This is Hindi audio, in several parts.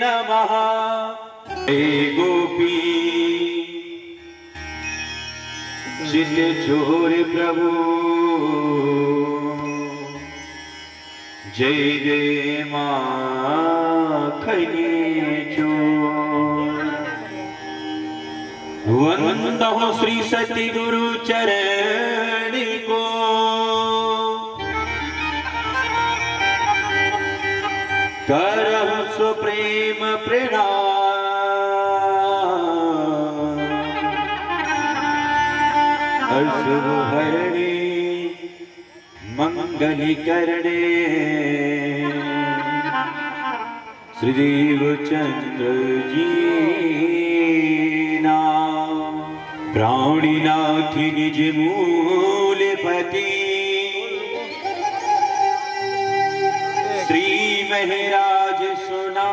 नमः। हे गोपी चित चोर प्रभु जय जय माखनी चोर। वंदो श्री सती गुरु चरण को करहु सुप्रेम प्रणाम। अशुभ हरणे मंगल करणे श्रीदेव चंद्र जी नाम। प्राणीनाथ निज मूल पति श्री महराज सुना।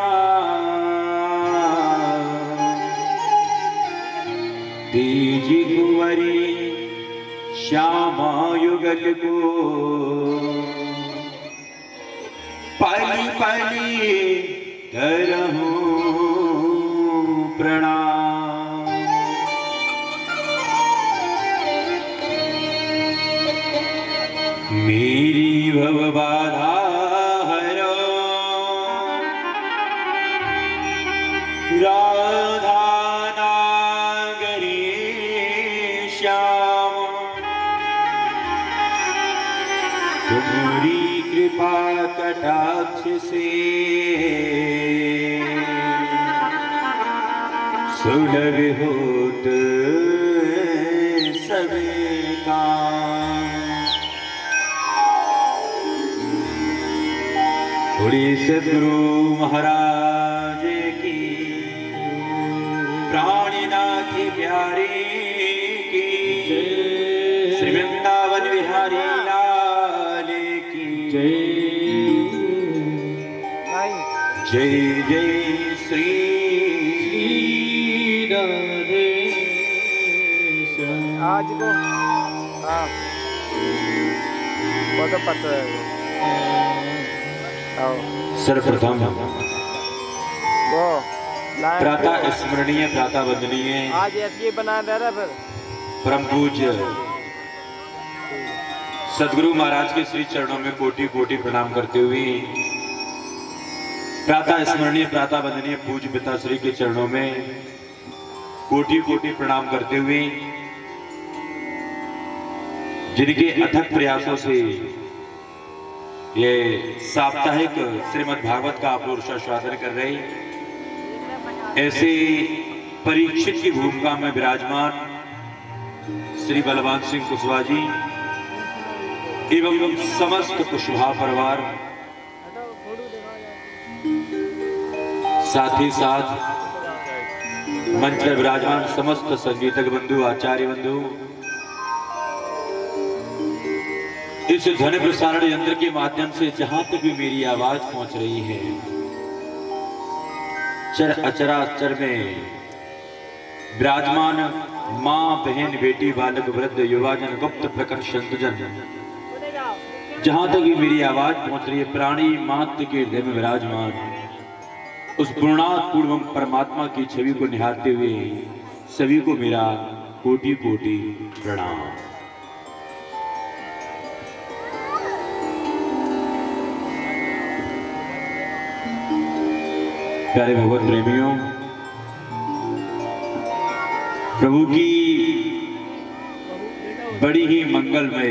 तेज कुंवरी श्यामा युगल को पली पली करहूं प्रणाम। मेरी भव बाधा हरो राधा नागरी श्याम। तुम्हारी कृपा कटाक्ष से सुलभ होत सभी काम। बोले सद्गुरु महाराज की, प्राणनाथ प्यारे की, श्री वृंदावन बिहारी लाल की जय। जय जय श्री राधे। आज को हाँ बहुत पता है। सर्वप्रथम वो प्रातः स्मरणीय प्रातः वंदनीय आज ऐसे बना दे रहा फिर परम पूज्य सदगुरु महाराज के श्री चरणों में कोटि कोटि प्रणाम करते हुए प्रातः स्मरणीय प्रातः वंदनीय पूज्य पिताश्री के चरणों में कोटि कोटि प्रणाम करते हुए जिनके अथक प्रयासों से ये साप्ताहिक श्रीमद् भागवत का आप लोग आस्वादन कर रहे, ऐसे परीक्षित की भूमिका में विराजमान श्री बलवान सिंह कुशवाहा जी एवं समस्त कुशवाहा परिवार, साथ ही साथ मंच पर विराजमान समस्त संगीतक बंधु, आचार्य बंधु, इस ध्वनि प्रसारण यंत्र के माध्यम से जहां तक भी मेरी आवाज पहुंच रही है, चर अचराचर में विराजमान मां, बहन, बेटी, बालक, वृद्ध, युवाजन, गुप्त प्रकट संतजन, जहां तक भी मेरी आवाज पहुंच रही है, प्राणी मात्र के हृदय में विराजमान उस पूर्णात्म परमात्मा की छवि को निहारते हुए सभी को मेरा कोटि कोटि प्रणाम। प्यारे भगवत प्रेमियों, प्रभु की बड़ी ही मंगलमय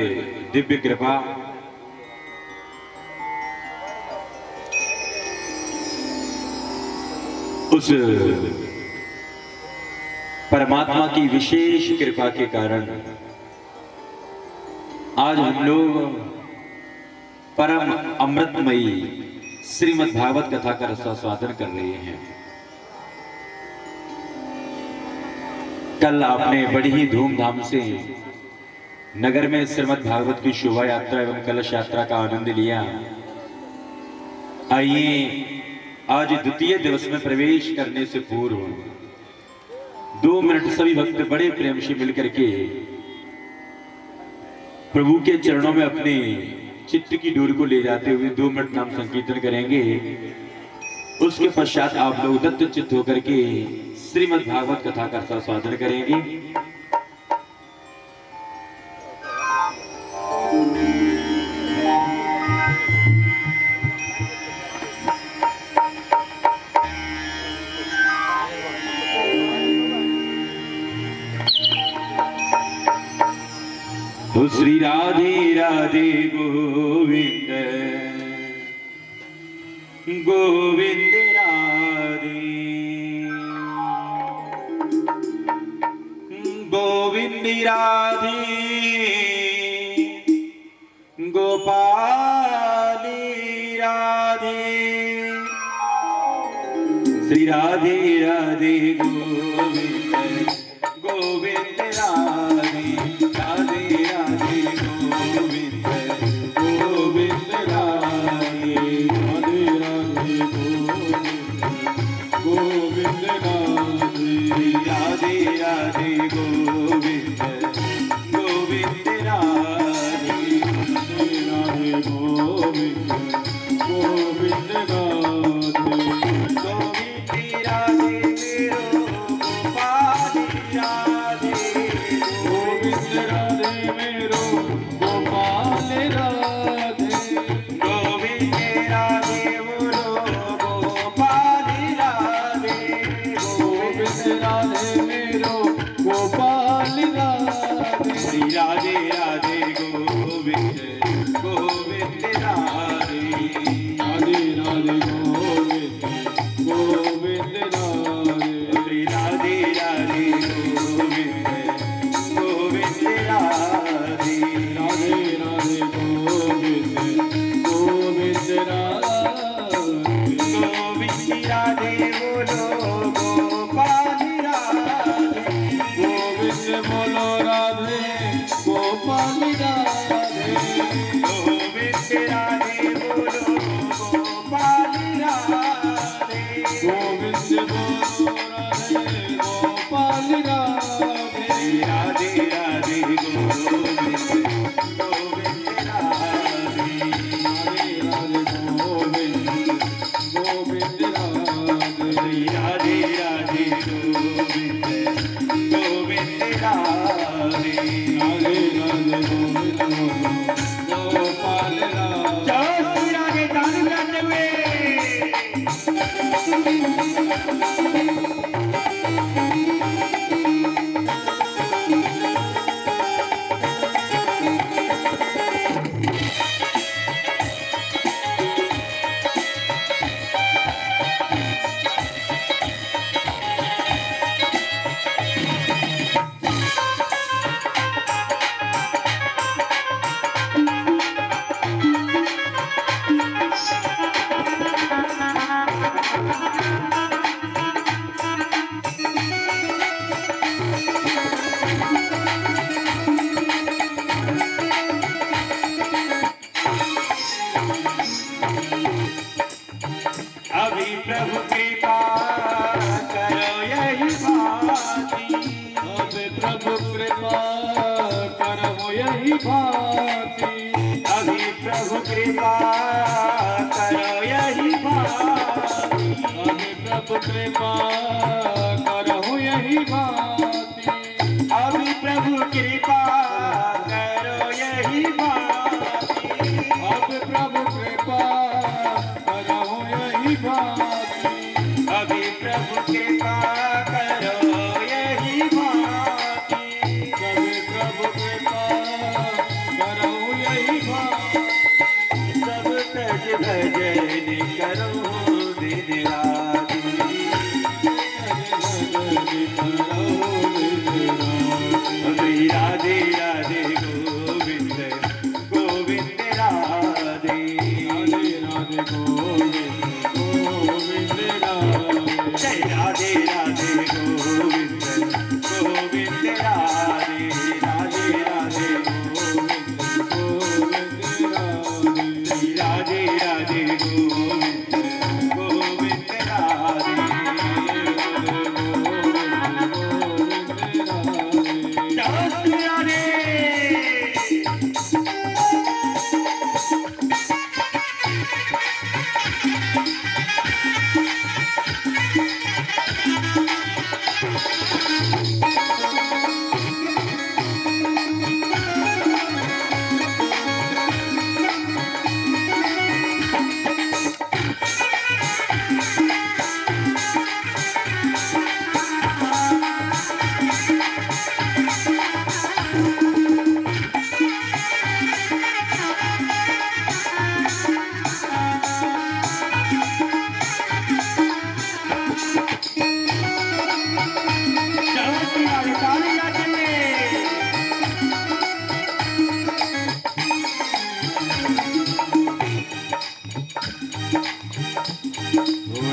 दिव्य कृपा उस परमात्मा की विशेष कृपा के कारण आज हम लोग परम अमृतमयी श्रीमद् भागवत कथा का रसास्वादन कर रहे हैं। कल आपने बड़ी ही धूमधाम से नगर में श्रीमद् भागवत की शोभा यात्रा एवं कलश यात्रा का आनंद लिया। आइए आज द्वितीय दिवस में प्रवेश करने से पूर्व 2 मिनट सभी भक्त बड़े प्रेम से मिलकर के प्रभु के चरणों में अपने चित्त की डोर को ले जाते हुए 2 मिनट नाम संकीर्तन करेंगे। उसके पश्चात आप लोग दत्त चित्त होकर के श्रीमद् भागवत कथा का स्वादन करेंगे। तो श्री राधे राधे गोविंद गोविंद राधे गोविंद राधे गोपाली राधे श्री राधे राधे गोविंद गोविंद राधे राधे राधे गोविंद गोविंद राधे राधे राधे गोविंद राधे राधे राधे गोविंद गोविंद राधे राधे गोविंद गोविंद राधे गोविंद राधे मेरो गोपाल राधे गोविंद राधे मेरो गोपाल राधे गोविंद राधे मेरो गोपाल राधे गोविंद राधे मेरो गोपाल राधे श्री राधे राधे गोविंद गोविंद राधे राधे राधे गोविंद गोविंद राधे श्री राधे राधे गोविंद गोविंद राधे राधे राधे गोविंद गोविंद राधे गोविंद राधे बोलो गोपाल राधे गोविंद बोलो राधे गोपाल राधे गोविंद राधे बोलो गोपाल राधे गोविंद बोलो राधे गोपाल राधे राधे राधे गोविंद गोविंद राधे राधे राधे गोविंद गोविंद राधे राधे राधे गोविंद गोविंद राधे राधे राधे गोविंद गोपाल राधे जय श्री राधे ताली बजाते हुए अभी प्रभु कृपा करो यही भांति अभी प्रभु कृपा करो यही भांति अभी प्रभु कृपा करो यही भांति अभी प्रभु कृपा करो यही भांति अभी प्रभु कृपा करो यही भांति अभी प्रभु कृपा करो यही भांति अभी प्रभु कृपा करो यही भांति अभी प्रभु कृपा करो यही भांति सब तज भजन करो दिन रात श्री राधे राधे गोविंद गोविंद राधे राधे राधे गोविंद गोविंद राधे जय राधे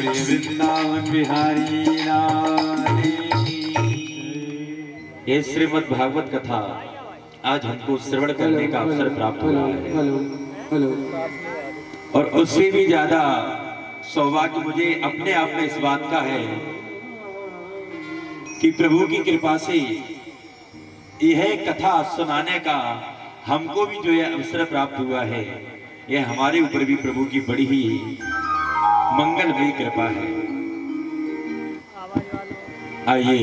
बोले वृंदावन बिहारी लाल की। ये श्रीमद् भागवत कथा आज हमको श्रवण करने का अवसर प्राप्त हुआ है और उससे भी ज्यादा सौभाग्य मुझे अपने आप में इस बात का है कि प्रभु की कृपा से यह कथा सुनाने का हमको भी जो यह अवसर प्राप्त हुआ है, यह हमारे ऊपर भी प्रभु की बड़ी ही मंगलमयी कृपा है। आइए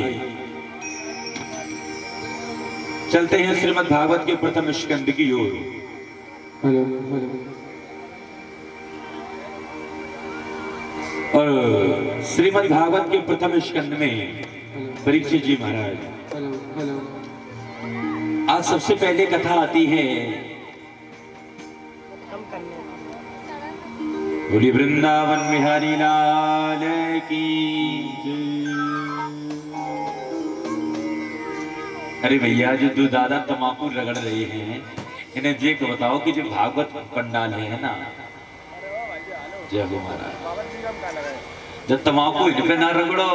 चलते हैं श्रीमद् भागवत के प्रथम स्कंद की ओर। और श्रीमद् भागवत के प्रथम स्कंद में परीक्षित जी महाराज, आज सबसे पहले कथा आती है बोली वृंदावन बिहारी लाल की। अरे भैया, जो दादा तमाकू रगड़ रहे हैं, इन्हें ये को बताओ कि जो भागवत पंडाल है ना, जय हो महाराज, जब तमाकू इन पे ना रगड़ो,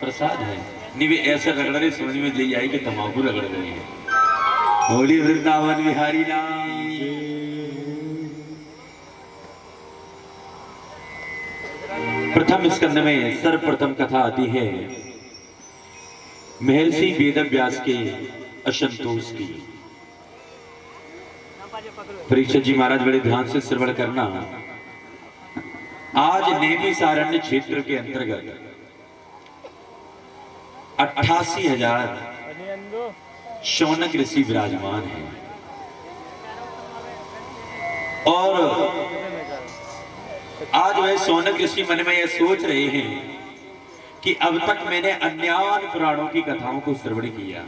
प्रसाद है नहीं वे ऐसे रगड़ रहे, समझ में ले आई कि तमाकू रगड़ रहे हैं। बोली वृंदावन बिहारी लाल। प्रथम स्कंद में सर्वप्रथम कथा आती है महर्षि वेदव्यास के असंतोष की। परीक्षित जी महाराज बड़े ध्यान से श्रवण करना। आज नैमिषारण्य क्षेत्र के अंतर्गत 88,000 शौनक ऋषि विराजमान हैं और आज वह शौनक ऋषि मन में यह सोच रहे हैं कि अब तक मैंने अन्यान पुराणों की कथाओं को श्रवण किया,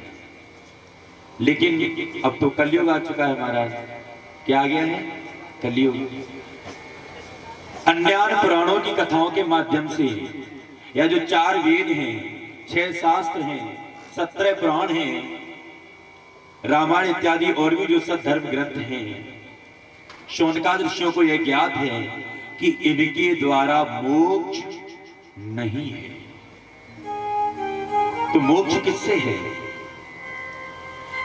लेकिन अब तो कलयुग आ चुका है महाराज। क्या आ गया है? कलयुग। अन्यान पुराणों की कथाओं के माध्यम से या जो 4 वेद हैं, 6 शास्त्र हैं, 17 पुराण हैं, रामायण इत्यादि और भी जो सद्धर्म ग्रंथ हैं, शौनकाद ऋषियों को यह ज्ञात है कि इनके द्वारा मोक्ष नहीं है। तो मोक्ष किससे है?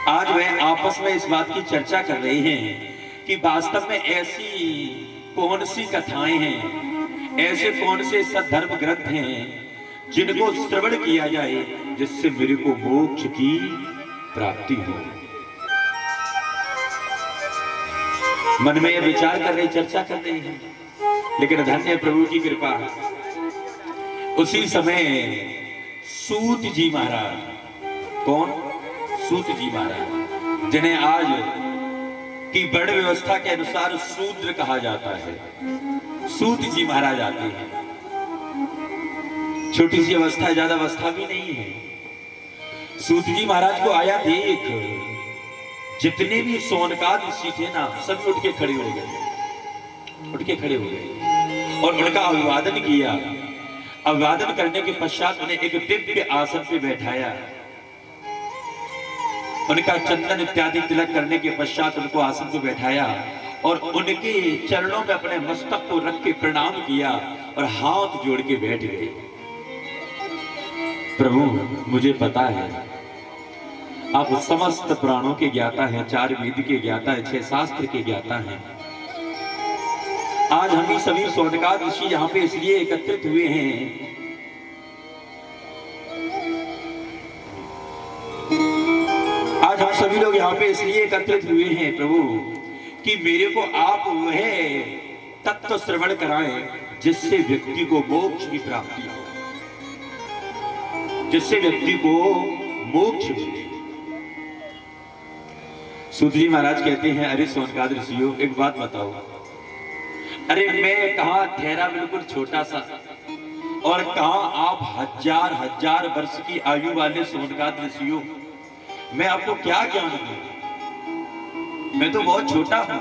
आज वह आपस में इस बात की चर्चा कर रहे हैं कि वास्तव में ऐसी कौन सी कथाएं हैं, ऐसे कौन से सद्धर्म ग्रंथ हैं जिनको श्रवण किया जाए जिससे मेरे को मोक्ष की प्राप्ति हो। मन में यह विचार कर रहे, चर्चा कर रहे हैं, लेकिन धन्य प्रभु की कृपा। उसी समय सूत जी महाराज, कौन? सूत जी महाराज, जिन्हें आज की वर्ण व्यवस्था के अनुसार शूद्र कहा जाता है, सूत जी महाराज आते हैं। छोटी सी अवस्था, ज्यादा अवस्था भी नहीं है। सूत जी महाराज को आया देख, जितने भी सोनकाद ऋषि थे ना, सब उठ के खड़े हो गए, उठ के खड़े हो गए और उनका अभिवादन किया। अभिवादन करने के पश्चात उन्हें एक दिव्य आसन पे बैठाया। उनका चंदन इत्यादि तिलक करने के पश्चात उनको आसन पे बैठाया और उनके चरणों में अपने मस्तक को रख के प्रणाम किया और हाथ जोड़ के बैठ गए। प्रभु, मुझे पता है आप समस्त पुराणों के ज्ञाता हैं, 4 वेद के ज्ञाता हैं, 6 शास्त्र के ज्ञाता हैं। आज हम ही सभी शौनकाद ऋषि यहाँ पे इसलिए एकत्रित हुए हैं आज हम सभी लोग यहाँ पे इसलिए एकत्रित हुए हैं प्रभु कि मेरे को आप वह तत्व श्रवण कराएं जिससे व्यक्ति को मोक्ष की प्राप्ति हो, जिससे व्यक्ति को मोक्ष मिले। सूत जी महाराज कहते हैं, अरे शौनकाद ऋषियों, एक बात बताओ। अरे मैं कहाँ ठहरा बिल्कुल छोटा सा और कहाँ आप हजार हजार वर्ष की आयु वाले शौनकाद ऋषियों, मैं आपको क्या ज्ञान दूं? मैं तो बहुत छोटा हूं।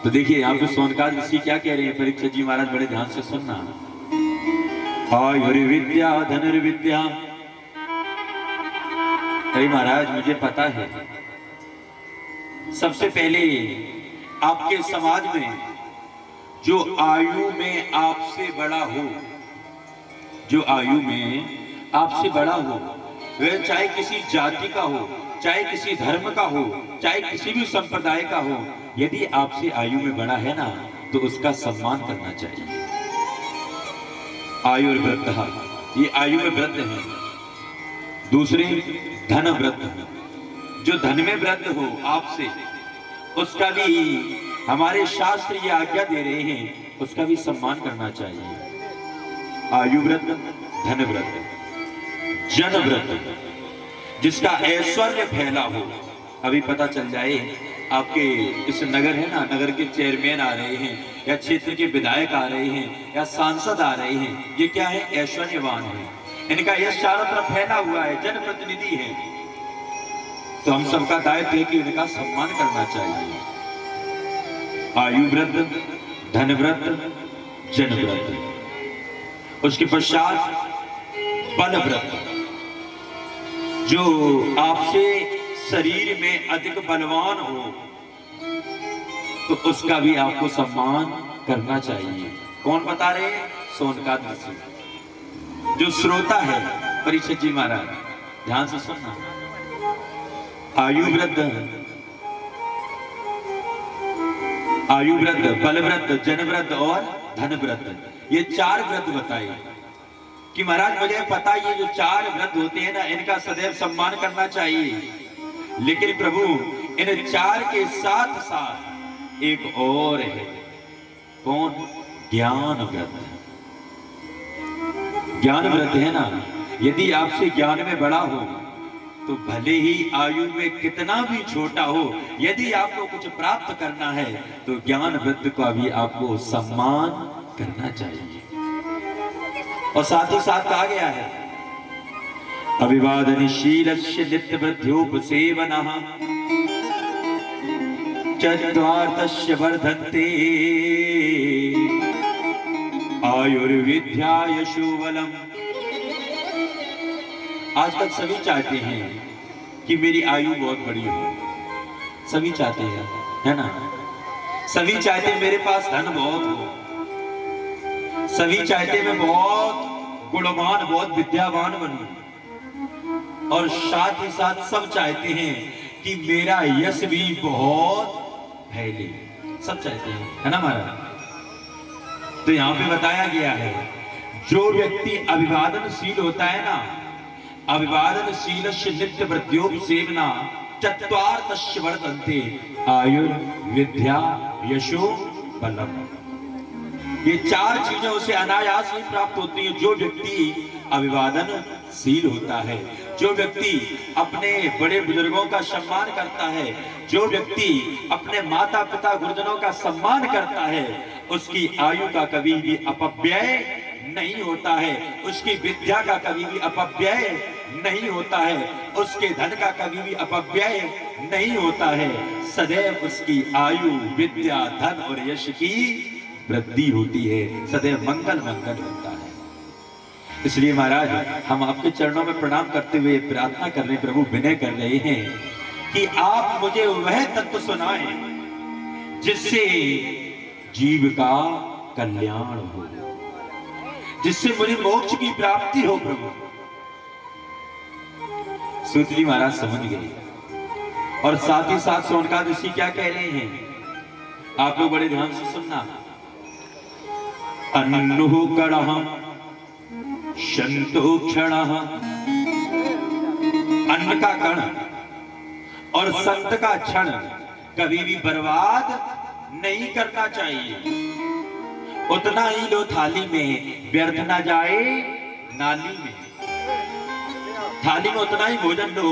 तो देखिए यहाँ पे शौनकाद ऋषि क्या कह रहे हैं, परीक्षित जी महाराज बड़े ध्यान से सुनना। आयुर्विद्या धनुर्विद्या। अरे महाराज, मुझे पता है सबसे पहले आपके समाज में जो आयु में आपसे बड़ा हो, जो आयु में आपसे बड़ा हो, वह चाहे किसी जाति का हो, चाहे किसी धर्म का हो, चाहे किसी भी संप्रदाय का हो, यदि आपसे आयु में बड़ा है ना तो उसका सम्मान करना चाहिए। आयु वृद्ध, ये आयु में वृद्ध है। दूसरे धन वृद्ध, जो धन में वृद्ध हो आपसे, उसका भी हमारे शास्त्र ये आज्ञा दे रहे हैं, उसका भी सम्मान करना चाहिए। आयु वृद्ध, धन वृद्ध, जन वृद्ध, जिसका ऐश्वर्य फैला हो। अभी पता चल जाए आपके इस नगर है ना, नगर के चेयरमैन आ रहे हैं या क्षेत्र के विधायक आ रहे हैं या सांसद आ रहे हैं, ये क्या है? ऐश्वर्यवान है, इनका यश चारों तरफ फैला हुआ है, जनप्रतिनिधि है, तो हम सबका दायित्व है कि इनका सम्मान करना चाहिए। आयु वृद्ध, धन वृद्ध, जन वृद्ध। उसके पश्चात बल वृद्ध, जो आपसे शरीर में अधिक बलवान हो तो उसका भी आपको सम्मान करना चाहिए। कौन बता रहे हैं? सोनकाद्र सिंह। जो श्रोता है परीक्षित जी महाराज, ध्यान से सुनना। आयु वृद्ध, आयु वृद्ध, बल वृद्ध, जन वृद्ध और धन वृद्ध, ये चार वृद्ध बताए कि महाराज मुझे पता ये जो चार वृद्ध होते हैं ना, इनका सदैव सम्मान करना चाहिए, लेकिन प्रभु इन चार के साथ साथ एक और है। कौन? ज्ञान वृद्ध। ज्ञान वृद्ध है ना, यदि आपसे ज्ञान में बड़ा हो तो भले ही आयु में कितना भी छोटा हो, यदि आपको कुछ प्राप्त करना है तो ज्ञान वृद्ध का भी आपको सम्मान करना चाहिए। और साथ ही साथ कहा गया है, अभिवादनशीलस्य नित्यवृद्ध्योपसेवनः चत्वार्थस्य वर्धन्ते आयुर्विद्या यशोबलम्। आजकल सभी चाहते हैं कि मेरी आयु बहुत बड़ी हो, सभी चाहते हैं, है ना? सभी चाहते हैं मेरे पास धन बहुत हो, सभी चाहते मैं बहुत गुणवान, बहुत विद्यावान बनूं, और साथ ही साथ सब चाहते हैं कि मेरा यश भी बहुत फैले। सब चाहते हैं, है ना महाराज? तो यहां पे बताया गया है, जो व्यक्ति अभिवादनशील होता है ना, अभिवादनशीलस्य नित्यवृद्ध्योपसेवना चत्वार्थस्य वर्धन्ते आयुर्विद्या यशो बलम्। ये चार चीजें उसे अनायास ही प्राप्त होती है। जो व्यक्ति अभिवादनशील होता है, जो व्यक्ति अपने बड़े बुजुर्गों का सम्मान करता है, जो व्यक्ति अपने माता पिता गुरुजनों का सम्मान करता है, उसकी आयु का कभी भी अपव्यय नहीं होता है, उसकी विद्या का कभी भी अपव्यय नहीं होता है, उसके धन का कभी भी अपव्यय नहीं होता है। सदैव उसकी आयु, विद्या, धन और यश की वृद्धि होती है, सदैव मंगल मंगल होता है। इसलिए महाराज हम आपके चरणों में प्रणाम करते हुए प्रार्थना कर रहे, प्रभु विनय कर रहे हैं कि आप मुझे वह तत्व सुनाएं जिससे जीव का कल्याण हो, जिससे मुझे मोक्ष की प्राप्ति हो। प्रभु सूत जी महाराज समझ गए, और साथ ही साथ सोनकाद ऋषि क्या कह रहे हैं, आप लोग बड़े ध्यान से सुनना। अन्नु कणः शंतो क्षणः, अन्न का कण और संत का क्षण कभी भी बर्बाद नहीं करना चाहिए। उतना ही लो थाली में, व्यर्थ ना जाए नाली में। थाली में उतना ही भोजन लो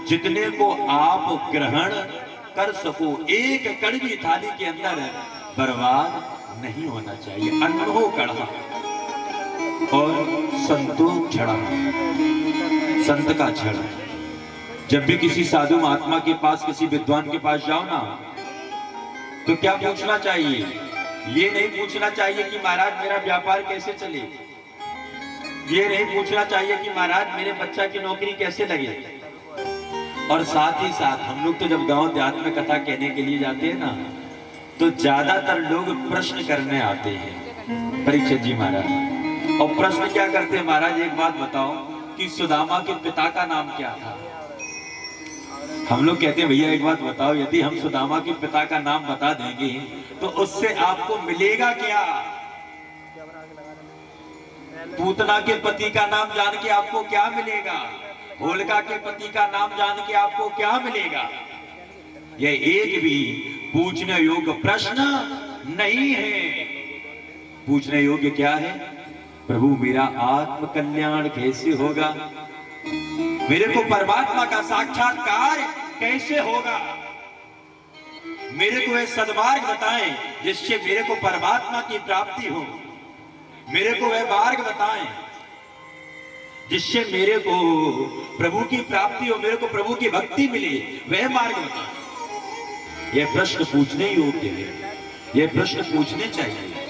जितने को आप ग्रहण कर सको। एक कण भी थाली के अंदर बर्बाद नहीं होना चाहिए। अन्न हो कड़ा और संतो छड़ा, संत का छड़ा। जब भी किसी साधु महात्मा के पास, किसी विद्वान के पास जाओ ना, तो क्या पूछना चाहिए? ये नहीं पूछना चाहिए कि महाराज मेरा व्यापार कैसे चले, ये नहीं पूछना चाहिए कि महाराज मेरे बच्चा की नौकरी कैसे लगे। और साथ ही साथ हम लोग तो जब गांव देहात में कथा कहने के लिए जाते हैं ना, तो ज्यादातर लोग प्रश्न करने आते हैं परीक्षित जी महाराज। और प्रश्न क्या करते हैं महाराज, एक बात बताओ कि सुदामा के पिता का नाम क्या था? हम लोग कहते हैं भैया एक बात बताओ, यदि हम सुदामा के पिता का नाम बता देंगे तो उससे आपको मिलेगा क्या? पूतना के पति का नाम जान के आपको क्या मिलेगा? होलिका के पति का नाम जान के आपको क्या मिलेगा? यह एक भी पूछने योग्य प्रश्न नहीं है। पूछने योग्य क्या है? प्रभु मेरा आत्म कल्याण कैसे होगा? मेरे को परमात्मा का साक्षात्कार कैसे होगा? मेरे को वह सद्मार्ग बताएं जिससे मेरे को परमात्मा की प्राप्ति हो। मेरे को वह मार्ग बताएं जिससे मेरे को प्रभु की प्राप्ति हो, मेरे को प्रभु की भक्ति मिले, वह मार्ग बताएं। यह प्रश्न पूछने योग्य है, यह प्रश्न पूछने चाहिए।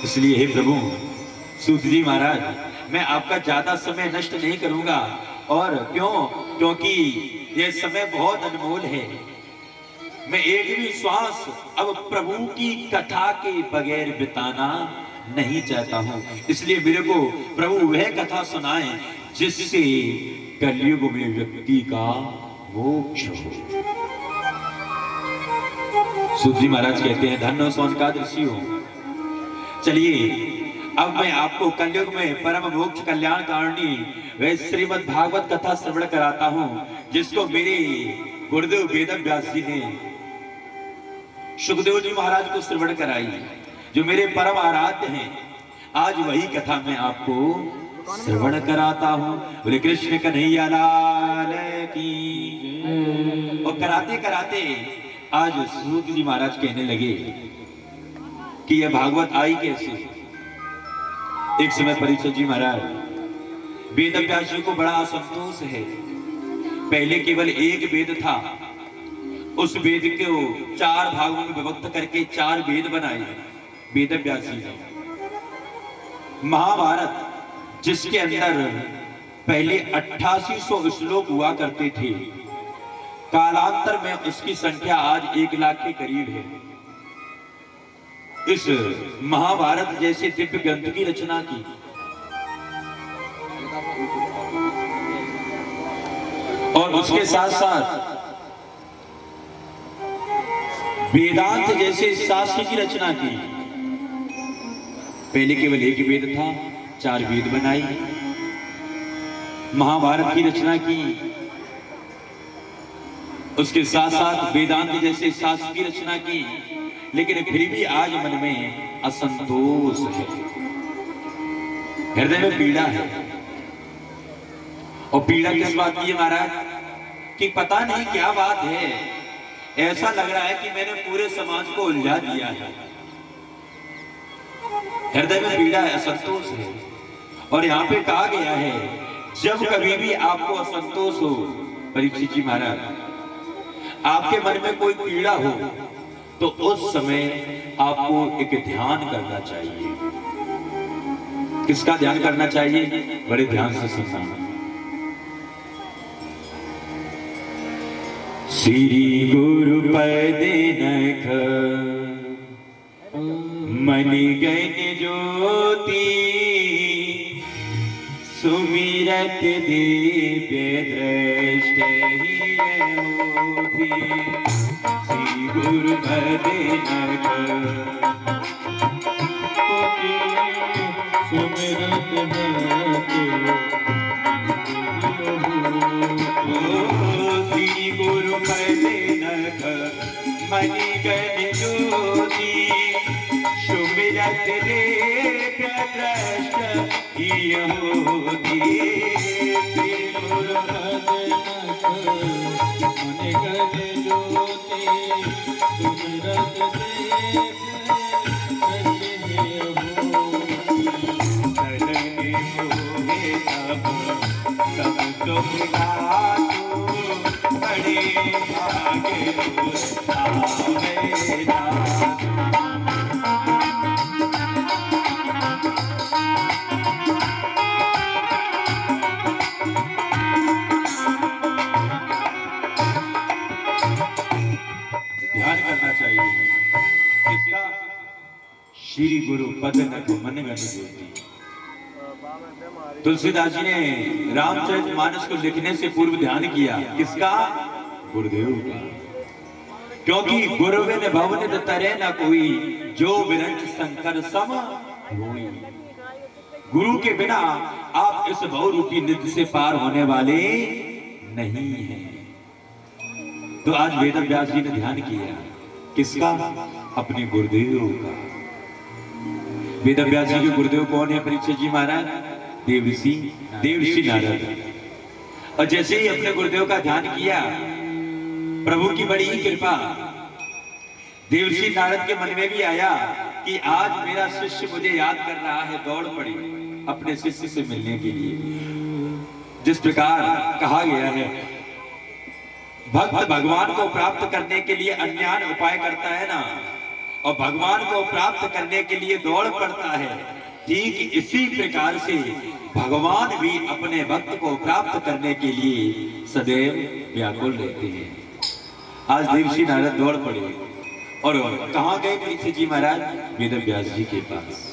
इसलिए हे प्रभु सूत जी महाराज, मैं आपका ज्यादा समय नष्ट नहीं करूंगा। और क्यों? क्योंकि यह समय बहुत अनमोल है। मैं एक भी श्वास अब प्रभु की कथा के बगैर बिताना नहीं चाहता हूं। इसलिए मेरे को प्रभु वह कथा सुनाएं जिससे कलयुग में व्यक्ति का मोक्ष हो। सूत जी महाराज कहते हैं धन्य सोनकाद ऋषि हो। चलिए अब मैं आपको कलयुग में परम मोक्ष कल्याण कारणी वह श्रीमद् भागवत कथा श्रवण कराता हूं, जिसको मेरे गुरुदेव वेद व्यास जी ने सुखदेव जी महाराज को श्रवण कराई, जो मेरे परम आराध्य हैं। आज वही कथा मैं आपको श्रवण कराता हूं। बोले कृष्ण कन्हैया लाल की। और कराते कराते आज सूत जी महाराज कहने लगे कि यह भागवत आई कैसे। एक समय परीक्षित जी महाराज वेद व्यास जी को बड़ा असंतोष है। पहले केवल एक वेद था, उस वेद को 4 भागों में विभक्त करके 4 वेद बनाए वेद व्यास जी ने। महाभारत जिसके अंदर पहले 8800 श्लोक हुआ करते थे, कालांतर में उसकी संख्या आज 1 लाख के करीब है। इस महाभारत जैसे दिव्य ग्रंथ की रचना की। और उसके साथ साथ वेदांत जैसे शास्त्र की रचना की। पहले केवल एक वेद था, 4 वेद बनाई, महाभारत की रचना की। उसके साथ साथ वेदांत जैसे शास्त्र की रचना की। लेकिन फिर भी आज मन में असंतोष है, हृदय में पीड़ा है। और पीड़ा किस बात की है महाराज? कि पता नहीं क्या बात है, ऐसा लग रहा है कि मैंने पूरे समाज को उलझा दिया है। हृदय में पीड़ा है, असंतोष है। और यहाँ पे कहा गया है जब कभी भी आपको असंतोष हो, परीक्षित जी महाराज, आपके मन में कोई पीड़ा हो, तो उस समय आपको एक ध्यान करना चाहिए। किसका ध्यान करना चाहिए? बड़े ध्यान से सुनना। श्री गुरु पद नख मणि गण ज्योति, सुमिरत दिव्य दृष्ट ही श्री गुरु पद नख सुमिरत श्री गुरु पद नख मणि गण ज्योति, सुमिरत दिव्य दृष्ट ही श्री गुरु पद नख मणि गण ज्योति, सुमिरत दिव्य ध्यान करना चाहिए। श्री गुरु पद नख मन गण ज्योति। तुलसीदास जी ने रामचरितमानस को लिखने से पूर्व ध्यान किया किसका? गुरुदेव का। क्योंकि गुरुविन भवन तरे न कोई, जो विरंच शंकर सम होई। गुरु के बिना आप इस बहुरूपी निधि से पार होने वाले नहीं हैं। तो आज वेद व्यास जी ने ध्यान किया किसका? अपने गुरुदेव का। वेद व्यास जी के गुरुदेव कौन है परीक्षित जी महाराज? देवर्षि नारद। और जैसे ही अपने गुरुदेव का ध्यान किया, प्रभु की बड़ी ही कृपा देवर्षि नारद के मन में भी आया कि आज मेरा शिष्य मुझे याद कर रहा है, दौड़ पड़े अपने शिष्य से मिलने के लिए। जिस प्रकार कहा गया है, भक्त भगवान को प्राप्त करने के लिए अन्यान उपाय करता है ना, और भगवान को प्राप्त करने के लिए दौड़ पड़ता है, ठीक इसी प्रकार से भगवान भी अपने भक्त को प्राप्त करने के लिए सदैव व्याकुल रहते हैं। आज देवर्षि नारद दौड़ पड़े और कहां गए परीक्षित जी महाराज? वेद व्यास जी के पास।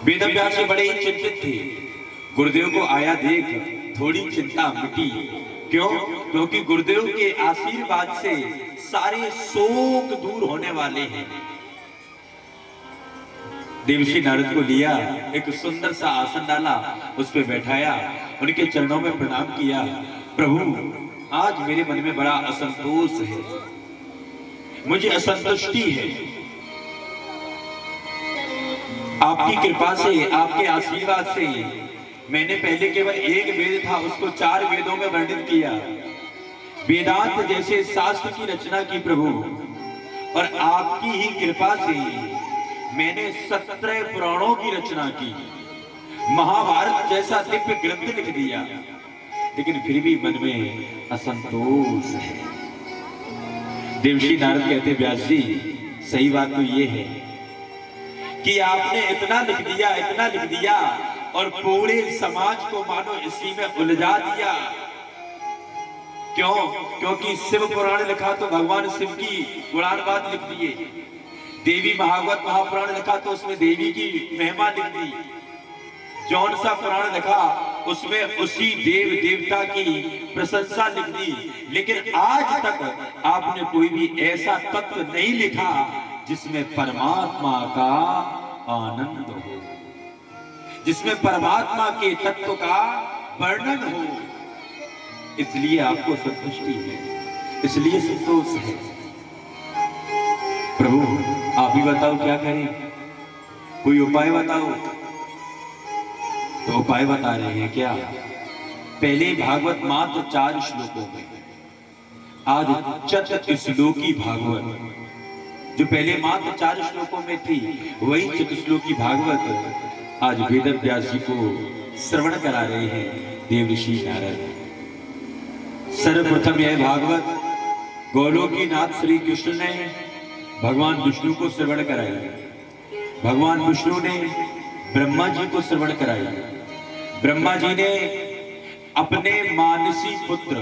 वेद व्यास जी बड़े ही चिंतित थे। गुरुदेव को आया देख थोड़ी चिंता मिटी। क्यों? क्योंकि गुरुदेव के आशीर्वाद से सारे शोक दूर होने वाले हैं। देवर्षि नारद को लिया, एक सुंदर सा आसन डाला, उस पर बैठाया, उनके चरणों में प्रणाम किया। प्रभु, आज मेरे मन में बड़ा असंतोष है, मुझे असंतुष्टि है। आपकी कृपा से, आपके आशीर्वाद से मैंने पहले केवल एक वेद था, उसको 4 वेदों में वर्णित किया। वेदांत जैसे शास्त्र की रचना की प्रभु, और आपकी ही कृपा से मैंने 17 पुराणों की रचना की, महाभारत जैसा दिव्य ग्रंथ लिख दिया, लेकिन फिर भी मन में असंतोष है। देवर्षि नारद कहते, व्यास जी सही बात तो ये है कि आपने इतना लिख दिया, इतना लिख दिया, और पूरे समाज को मानो इसी में उलझा दिया। क्यों? क्योंकि शिव पुराण लिखा तो भगवान शिव की गुणान बात लिख दिए, देवी भागवत महापुराण लिखा तो उसमें देवी की महिमा लिख दी, जौन सा पुराण लिखा उसमें उसी देव देवता की प्रशंसा लिख दी। लेकिन आज तक आपने कोई भी ऐसा तत्व नहीं लिखा जिसमें परमात्मा का आनंद हो, जिसमें परमात्मा के तत्व का वर्णन हो। इसलिए आपको संतुष्टि है, इसलिए संतोष है। प्रभु आप ही बताओ क्या करें, कोई उपाय बताओ। तो उपाय बता रहे हैं क्या? पहले भागवत मात्र 4 श्लोकों में, आज चतुश्लोकी भागवत, जो पहले मात्र 4 श्लोकों में थी, वही चतुश्लोकी भागवत आज वेद व्यास जी को श्रवण करा रहे हैं देवर्षि नारद। सर्वप्रथम यह भागवत गोलोकी नाथ श्री कृष्ण ने भगवान विष्णु को श्रवण कराई। भगवान विष्णु ने ब्रह्मा जी को श्रवण कराई। ब्रह्मा जी ने अपने मानसी पुत्र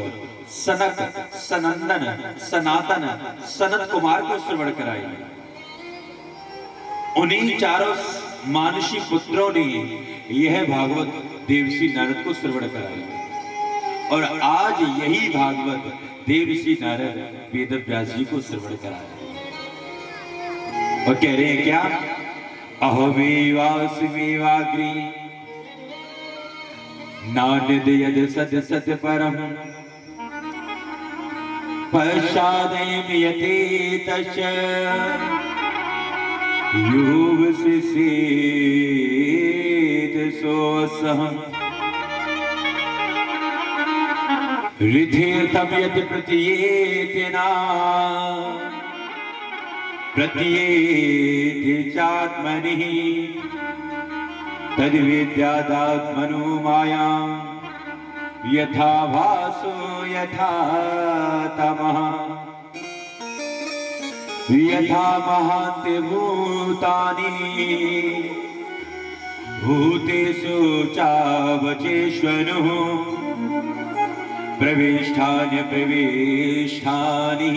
सनक, सनंदन, सनातन, सनत कुमार को श्रवण कराई। उन्हीं चारों मानसी पुत्रों ने यह भागवत देवर्षि नारद को श्रवण कराई, और आज यही भागवत देवर्षि नारद वेद व्यास जी को श्रवण करा रहे हैं। और कह रहे हैं क्या? अहमेवास्मेवाग्रे नान्यद यद सद सत परम पश्चादेव यते तच योग से सोऽसहम् हृदयतम यत् प्रतीयेतेना प्रतीयेते चात्मनि तद्विद्यादात्मनो मायां यथा भासो यथा तमः यथा महान्ति भूतानि भूतेषु चावचेष्वनुः प्रविष्ठानि प्रविष्ठानि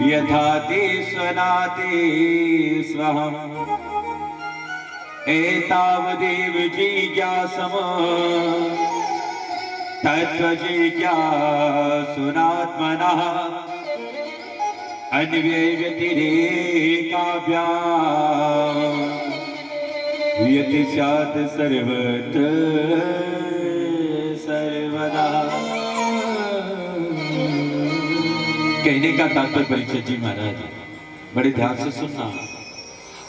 यथा ते स्वनाते स्वहम् एतावदेव जिज्ञासम तत्त्वजिज्ञासुनात्मनः अन्वयव्यतिरेकाभ्याम् यति स्यात् सर्वत्र सर्वदा। कहने का तात्पर्य परीक्षित जी महाराज बड़े ध्यान से सुनना।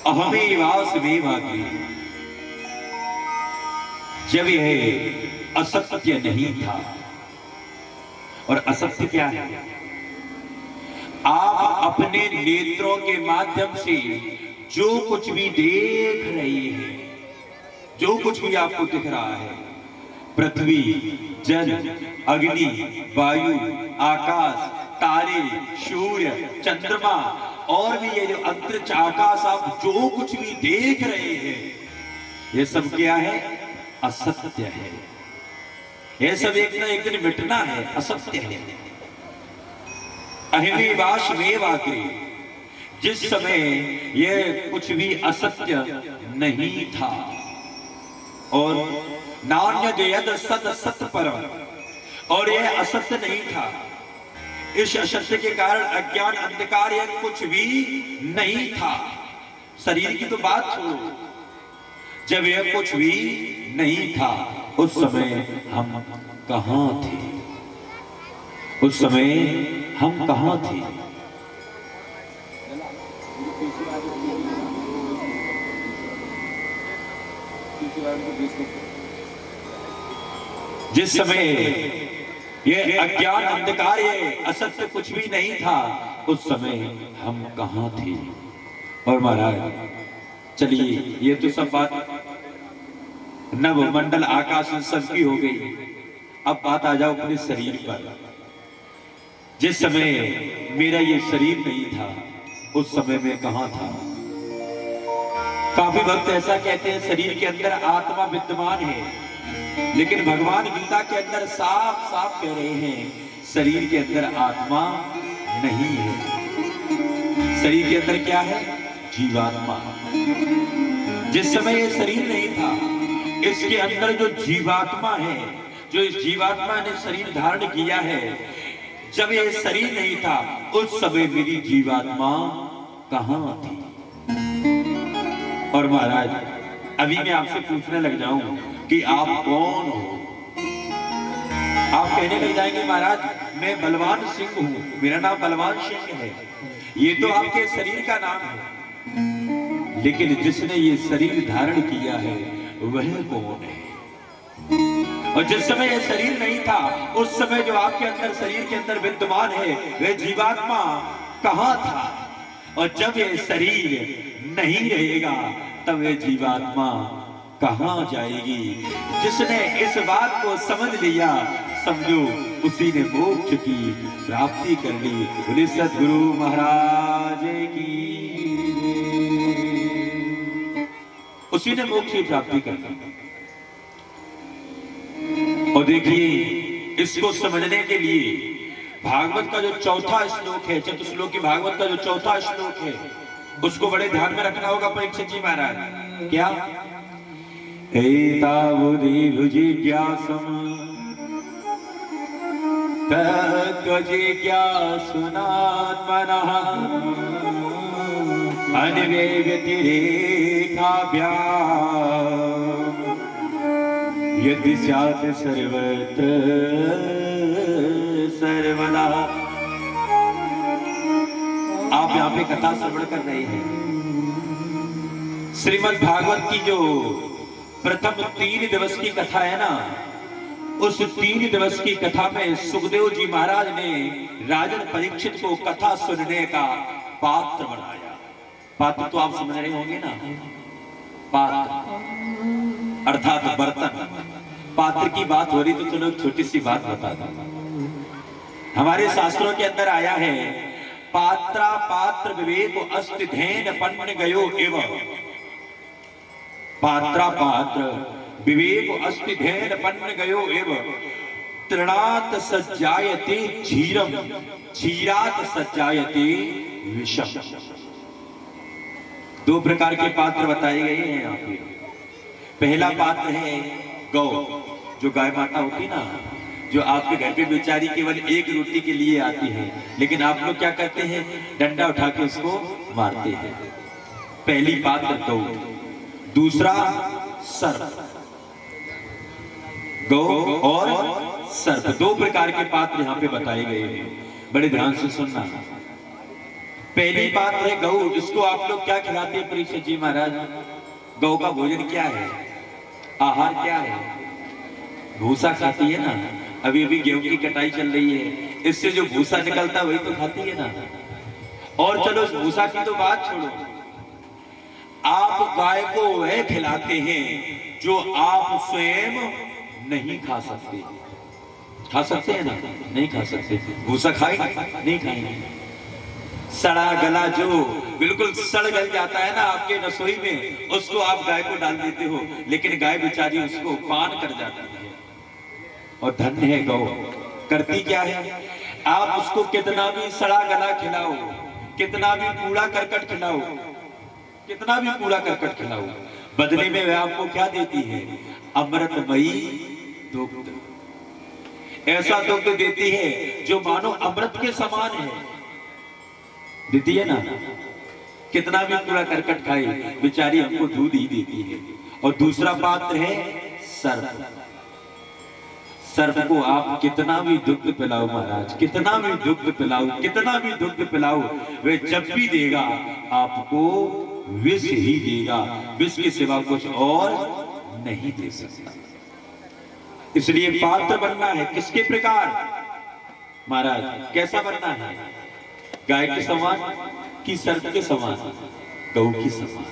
अहमेवास्मेवाग्रे, जब यह असत्य नहीं था, और असत्य क्या है? आप अपने नेत्रों के माध्यम से जो कुछ भी देख रहे हैं, जो कुछ भी आपको दिख रहा है, पृथ्वी, जल, अग्नि, वायु, आकाश, तारे, सूर्य, चंद्रमा और भी ये जो अंतरिक्ष आकाश आप जो कुछ भी देख रहे हैं, ये सब क्या है? असत्य है। ये सब एक ना एक दिन मिटना है, असत्य है। अहिमेवास्मेवाग्रे, जिस समय ये कुछ भी असत्य नहीं था, और नान्यद् सत् सत् परम्, और यह असत्य नहीं था। इस असत्य के कारण अज्ञान अंधकार यह कुछ भी नहीं था। शरीर की तो बात छोड़ो, जब यह कुछ भी नहीं था, उस समय हम कहां थे? उस समय हम कहां थे? जिस समय ये अज्ञान अंधकार, ये असत्य कुछ भी नहीं था, उस समय हम कहां थे? और महाराज चलिए, ये तो सब बात नव मंडल आकाश सबकी हो गई। अब बात आ जाओ अपने शरीर पर। जिस समय मेरा ये शरीर नहीं था, उस समय में कहां था? काफी वक्त ऐसा कहते हैं शरीर के अंदर आत्मा विद्यमान है, लेकिन भगवान गीता के अंदर साफ साफ कह रहे हैं शरीर के अंदर आत्मा नहीं है। शरीर के अंदर क्या है? जीवात्मा। जिस समय ये शरीर नहीं था, इसके अंदर जो जीवात्मा है, जो इस जीवात्मा ने शरीर धारण किया है, जब ये शरीर नहीं था, उस समय मेरी जीवात्मा कहां थी? और महाराज अभी मैं आपसे पूछने लग जाऊं कि आप कौन हो? आप कहने लग जाएंगे महाराज मैं बलवान सिंह हूं, मेरा नाम बलवान सिंह है। ये तो आपके शरीर का नाम है, लेकिन जिसने ये शरीर धारण किया है वह कौन है? और जिस समय ये शरीर नहीं था, उस समय जो आपके अंदर शरीर के अंदर विद्यमान है, वह जीवात्मा कहां था? और जब ये शरीर नहीं रहेगा, तब ये जीवात्मा कहां जाएगी? जिसने इस बात को समझ लिया, समझो उसी ने मोक्ष की प्राप्ति कर ली। बोले सद्गुरु महाराज की, उसी ने मोक्ष की प्राप्ति कर ली। और देखिए, इसको समझने के लिए भागवत का जो चौथा श्लोक है, चतुश्लोकी भागवत का जो चौथा श्लोक है, उसको बड़े ध्यान में रखना होगा परीक्षित जी महाराज। क्या? एतावदेव जिज्ञासम् तत्त्वजिज्ञासुनात्मनः अन्वयव्यतिरेकाभ्याम् यदि स्यात् सर्वत्र सर्वदा। आप यहाँ पे कथा श्रवण कर रहे हैं। श्रीमद् भागवत की जो प्रथम 3 दिवस की कथा है ना, उस 3 दिवस की कथा में सुखदेव जी महाराज ने राजन परीक्षित को कथा सुनने का पात्र बनाया। पात्र तो आप समझ रहे होंगे ना, पात्र अर्थात बर्तन। पात्र की बात हो रही तो चलो छोटी सी बात बता दो। हमारे शास्त्रों के अंदर आया है, पात्रा पात्र विवेक अस्ति धैन पन्न गयो एव। पात्रा पात्र विवेक अस्ति धैन पन्न गयो एव। तृणात सज्जायते क्षीरम, क्षीरात सज्जायते विषम। दो प्रकार के पात्र बताए गए हैं यहाँ पे। पहला पात्र है गौ, जो गाय माता होती ना, जो आपके घर पे बेचारी केवल एक रोटी के लिए आती है, लेकिन आप लोग क्या करते हैं, डंडा उठा के उसको मारते हैं। पहली पात्र गौ। दूसरा सर्प। गौ और सर्प, दो प्रकार के पात्र यहाँ पे बताए गए हैं, बड़े ध्यान से सुनना। पहली बात है गौ, इसको आप लोग क्या खिलाते हैं परीक्षित जी महाराज? गौ का भोजन क्या है, आहार क्या है? भूसा खाती है ना। अभी अभी गेहूं की कटाई चल रही है, इससे जो भूसा निकलता है वही तो खाती है ना। और चलो उस भूसा की तो बात छोड़ो, आप गाय को वह खिलाते हैं जो आप स्वयं नहीं खा सकते। खा सकते हैं ना? नहीं खा सकते। भूसा खाएंगे? नहीं खाएंगे। सड़ा गला जो बिल्कुल सड़ गल जाता है ना आपके रसोई में, उसको आप गाय को डाल देते हो, लेकिन गाय बेचारी उसको पान कर जाती है। और धन्य है गौ, करती क्या है, आप उसको कितना भी सड़ा गला खिलाओ, कितना भी कूड़ा करकट खिलाओ, कितना भी कूड़ा करकट खिलाओ, बदले में वह आपको क्या देती है? अमृतमयी दुग्ध। ऐसा दुग्ध देती है जो मानो अमृत के समान है, देती है ना। कितना भी कूड़ा करकट खाए, बेचारी हमको दूध ही देती है। और दूसरा पात्र है सर्प। सर्प को आप कितना भी दुग्ध पिलाओ महाराज, कितना भी दुग्ध पिलाओ, कितना भी दुग्ध पिलाओ, वह जब भी देगा आपको विष ही देगा, विष के सिवा कुछ और नहीं दे सकता। इसलिए पात्र बनना है किसके प्रकार महाराज? कैसा बनना है? गाय के समान कि सर्प के समान? गौ के समान।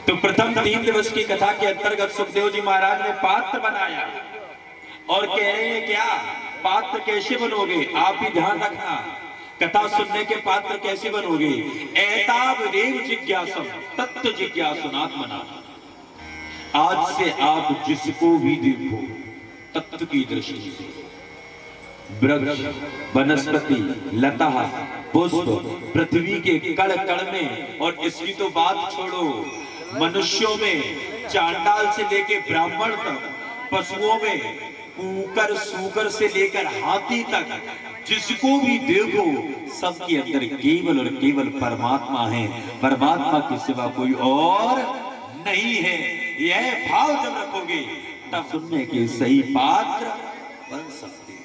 तो प्रथम 3 दिवस की कथा के अंतर्गत सुखदेव जी महाराज ने पात्र बनाया और कह रहे हैं क्या, पात्र कैसे बनोगे? आप भी ध्यान रखना, कथा सुनने के पात्र कैसे बनोगे? एताव देव जिज्ञासम तत्व जिज्ञासुनात्मना। आज से आप जिसको भी देखो तत्व की दृष्टि से, वृक्ष, वनस्पति, लता, पुष्प, पृथ्वी के कण कण में, और इसकी तो बात छोड़ो, मनुष्यों में चांडाल से लेकर ब्राह्मण तक, पशुओं में कुकर सूकर से लेकर हाथी तक, जिसको भी देखो सबके अंदर केवल और केवल परमात्मा है। परमात्मा के सिवा कोई और नहीं है। यह भाव जब रखोगे तब सुनने के सही पात्र बन सकते हो।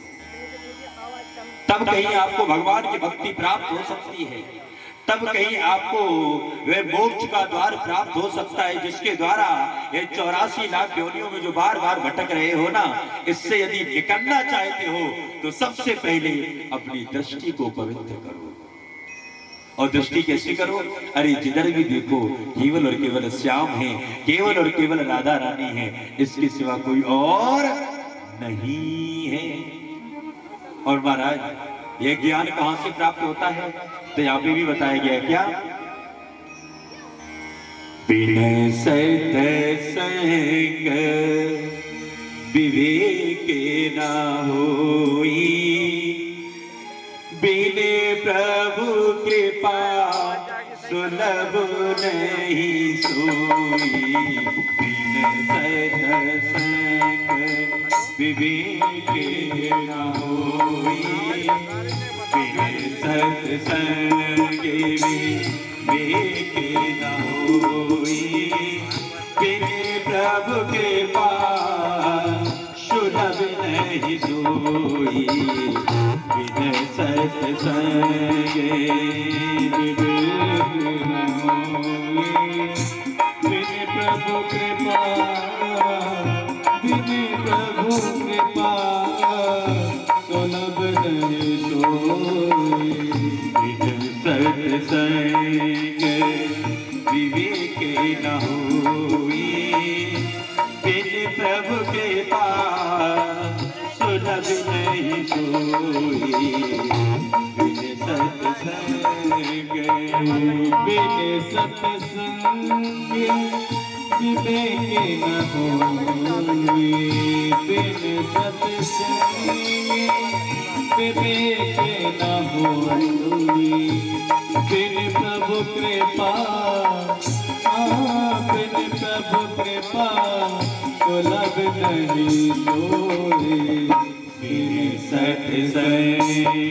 तब कहीं आपको भगवान की भक्ति प्राप्त हो सकती है, तब कहीं आपको वह मोक्ष का द्वार प्राप्त हो सकता है, जिसके द्वारा ये 84 लाख योनियों में जो बार बार भटक रहे हो ना, इससे यदि निकलना चाहते हो तो सबसे पहले अपनी दृष्टि को पवित्र करो। और दृष्टि कैसे करो? अरे जिधर भी देखो केवल और केवल श्याम है, केवल और केवल राधा रानी है, इसके सिवा कोई और नहीं है। और महाराज यह ज्ञान कहां से प्राप्त होता है? तो यहाँ पे भी बताया गया क्या, बिन सत संग विवेक ना होई, बिन प्रभु कृपा सुलभ नहीं सोई। बिन सत संग विवेक ना होई, बिन सत्संग विवेक न होई, बिन प्रभु कृपा सुलभ नहीं सोई। बिन सत्संग विवेक न होई, बिन प्रभु कृपा, बिन प्रभु कृपा सुलभ नहीं सोई। बिन सत्संग विवेक न होई, बिन प्रभु कृपा सुलभ नहीं सोई। बिन सत्संग, बिन सत्संग विवेक न होई बिन सत्संगी, विवेक न होई बिन प्रभु कृपा, बिन प्रभु कृपा सुलभ नहीं लोए। बिन सत्संगी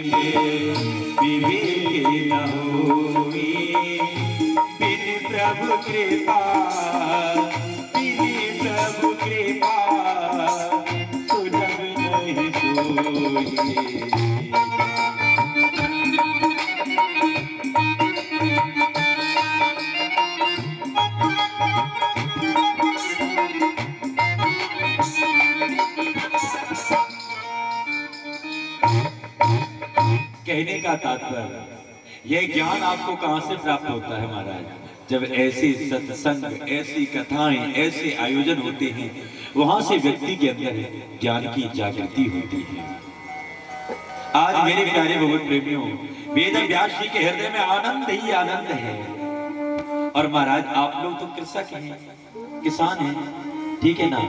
विवेक न होई बिन प्रभु कृपा, बिन प्रभु कृपा सुलभ नहीं सोई। कहने का तात्पर्य, यह ज्ञान आपको कहां से प्राप्त होता है महाराज? जब ऐसे सत्संग, ऐसी कथाएं, ऐसे आयोजन होते हैं, वहां से व्यक्ति के अंदर ज्ञान की जागृति होती है। आज मेरे प्यारे भगवत प्रेमियों, वेद व्यास जी के हृदय में आनंद ही आनंद है। और महाराज आप लोग तो कृषक हैं, किसान हैं, ठीक है ना?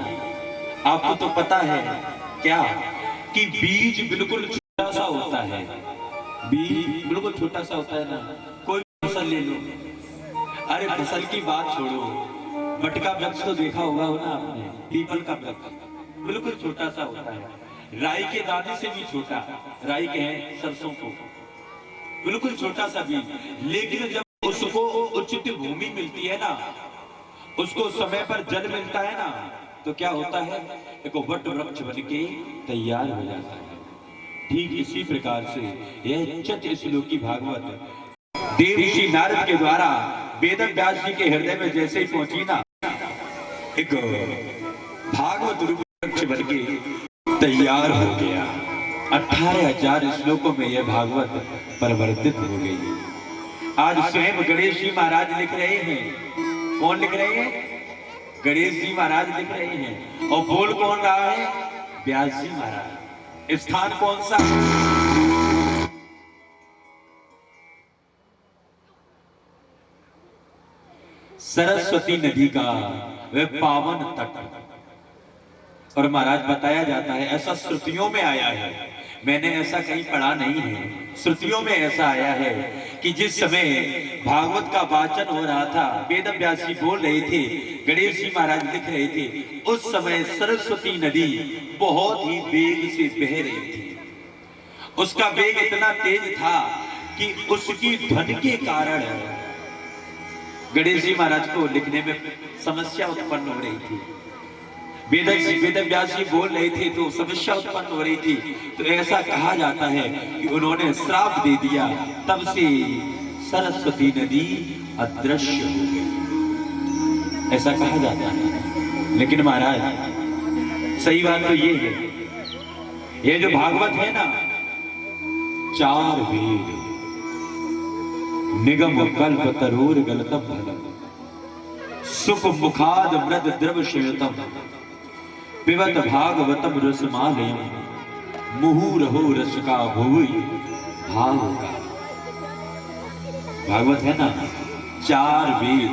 आपको तो पता है क्या कि बीज बिल्कुल छोटा सा होता है, बीज बिल्कुल छोटा सा होता है ना। कोई फसल ले लो, अरे फसल की बात छोड़ो, मटका वृक्ष तो देखा होगा ना आपने, पीपल का वृक्ष बिल्कुल छोटा सा होता है, राई के दाने से भी छोटा, राई के हैं सरसों को, बिल्कुल छोटा सा बीज। लेकिन जब उसको उचित भूमि मिलती है ना, उसको समय पर जल मिलता है ना, तो क्या होता है? एक वट वृक्ष बन के तैयार हो जाता है। ठीक इसी प्रकार से यह चत श्लोकी भागवत देवर्षि नारद के द्वारा वेद व्यास जी के हृदय में जैसे ही पहुंची ना, एक भागवत रूप वृक्ष बन के तैयार हो गया। 18,000 श्लोकों में यह भागवत परिवर्तित हो गई। आज स्वयं गणेश जी महाराज लिख रहे हैं। कौन लिख रहे हैं? गणेश जी महाराज लिख रहे हैं। और बोल कौन रहा है? व्यास जी महाराज। स्थान कौन सा? सरस्वती नदी का वह पावन तट। और महाराज बताया जाता है, ऐसा श्रुतियों में आया है, मैंने ऐसा कहीं पढ़ा नहीं है, श्रुतियों में ऐसा आया है कि जिस समय भागवत का वाचन हो रहा था, वेद व्यास जी बोल रहे थे, गणेश जी महाराज लिख रहे थे, उस समय सरस्वती नदी बहुत ही वेग से बह रही थी। उसका वेग इतना तेज था कि उसकी ध्वनि के कारण गणेश जी महाराज को लिखने में समस्या उत्पन्न हो रही थी। वेद व्यास जी बोल रहे थे तो समस्या उत्पन्न हो रही थी। तो ऐसा कहा जाता है कि उन्होंने श्राप दे दिया, तब से सरस्वती नदी अदृश्य हो गई, ऐसा कहा जाता है। लेकिन महाराज सही बात तो ये है, ये जो भागवत है ना, 4 वेद निगम कल्प तरूर गलतम भलम सुख मुखाद मृद द्रव श्वेतम पिबत भागवतम रसमालयम मुहुरहो रस का भुवि भाव का। भागवत है ना, 4 वेद,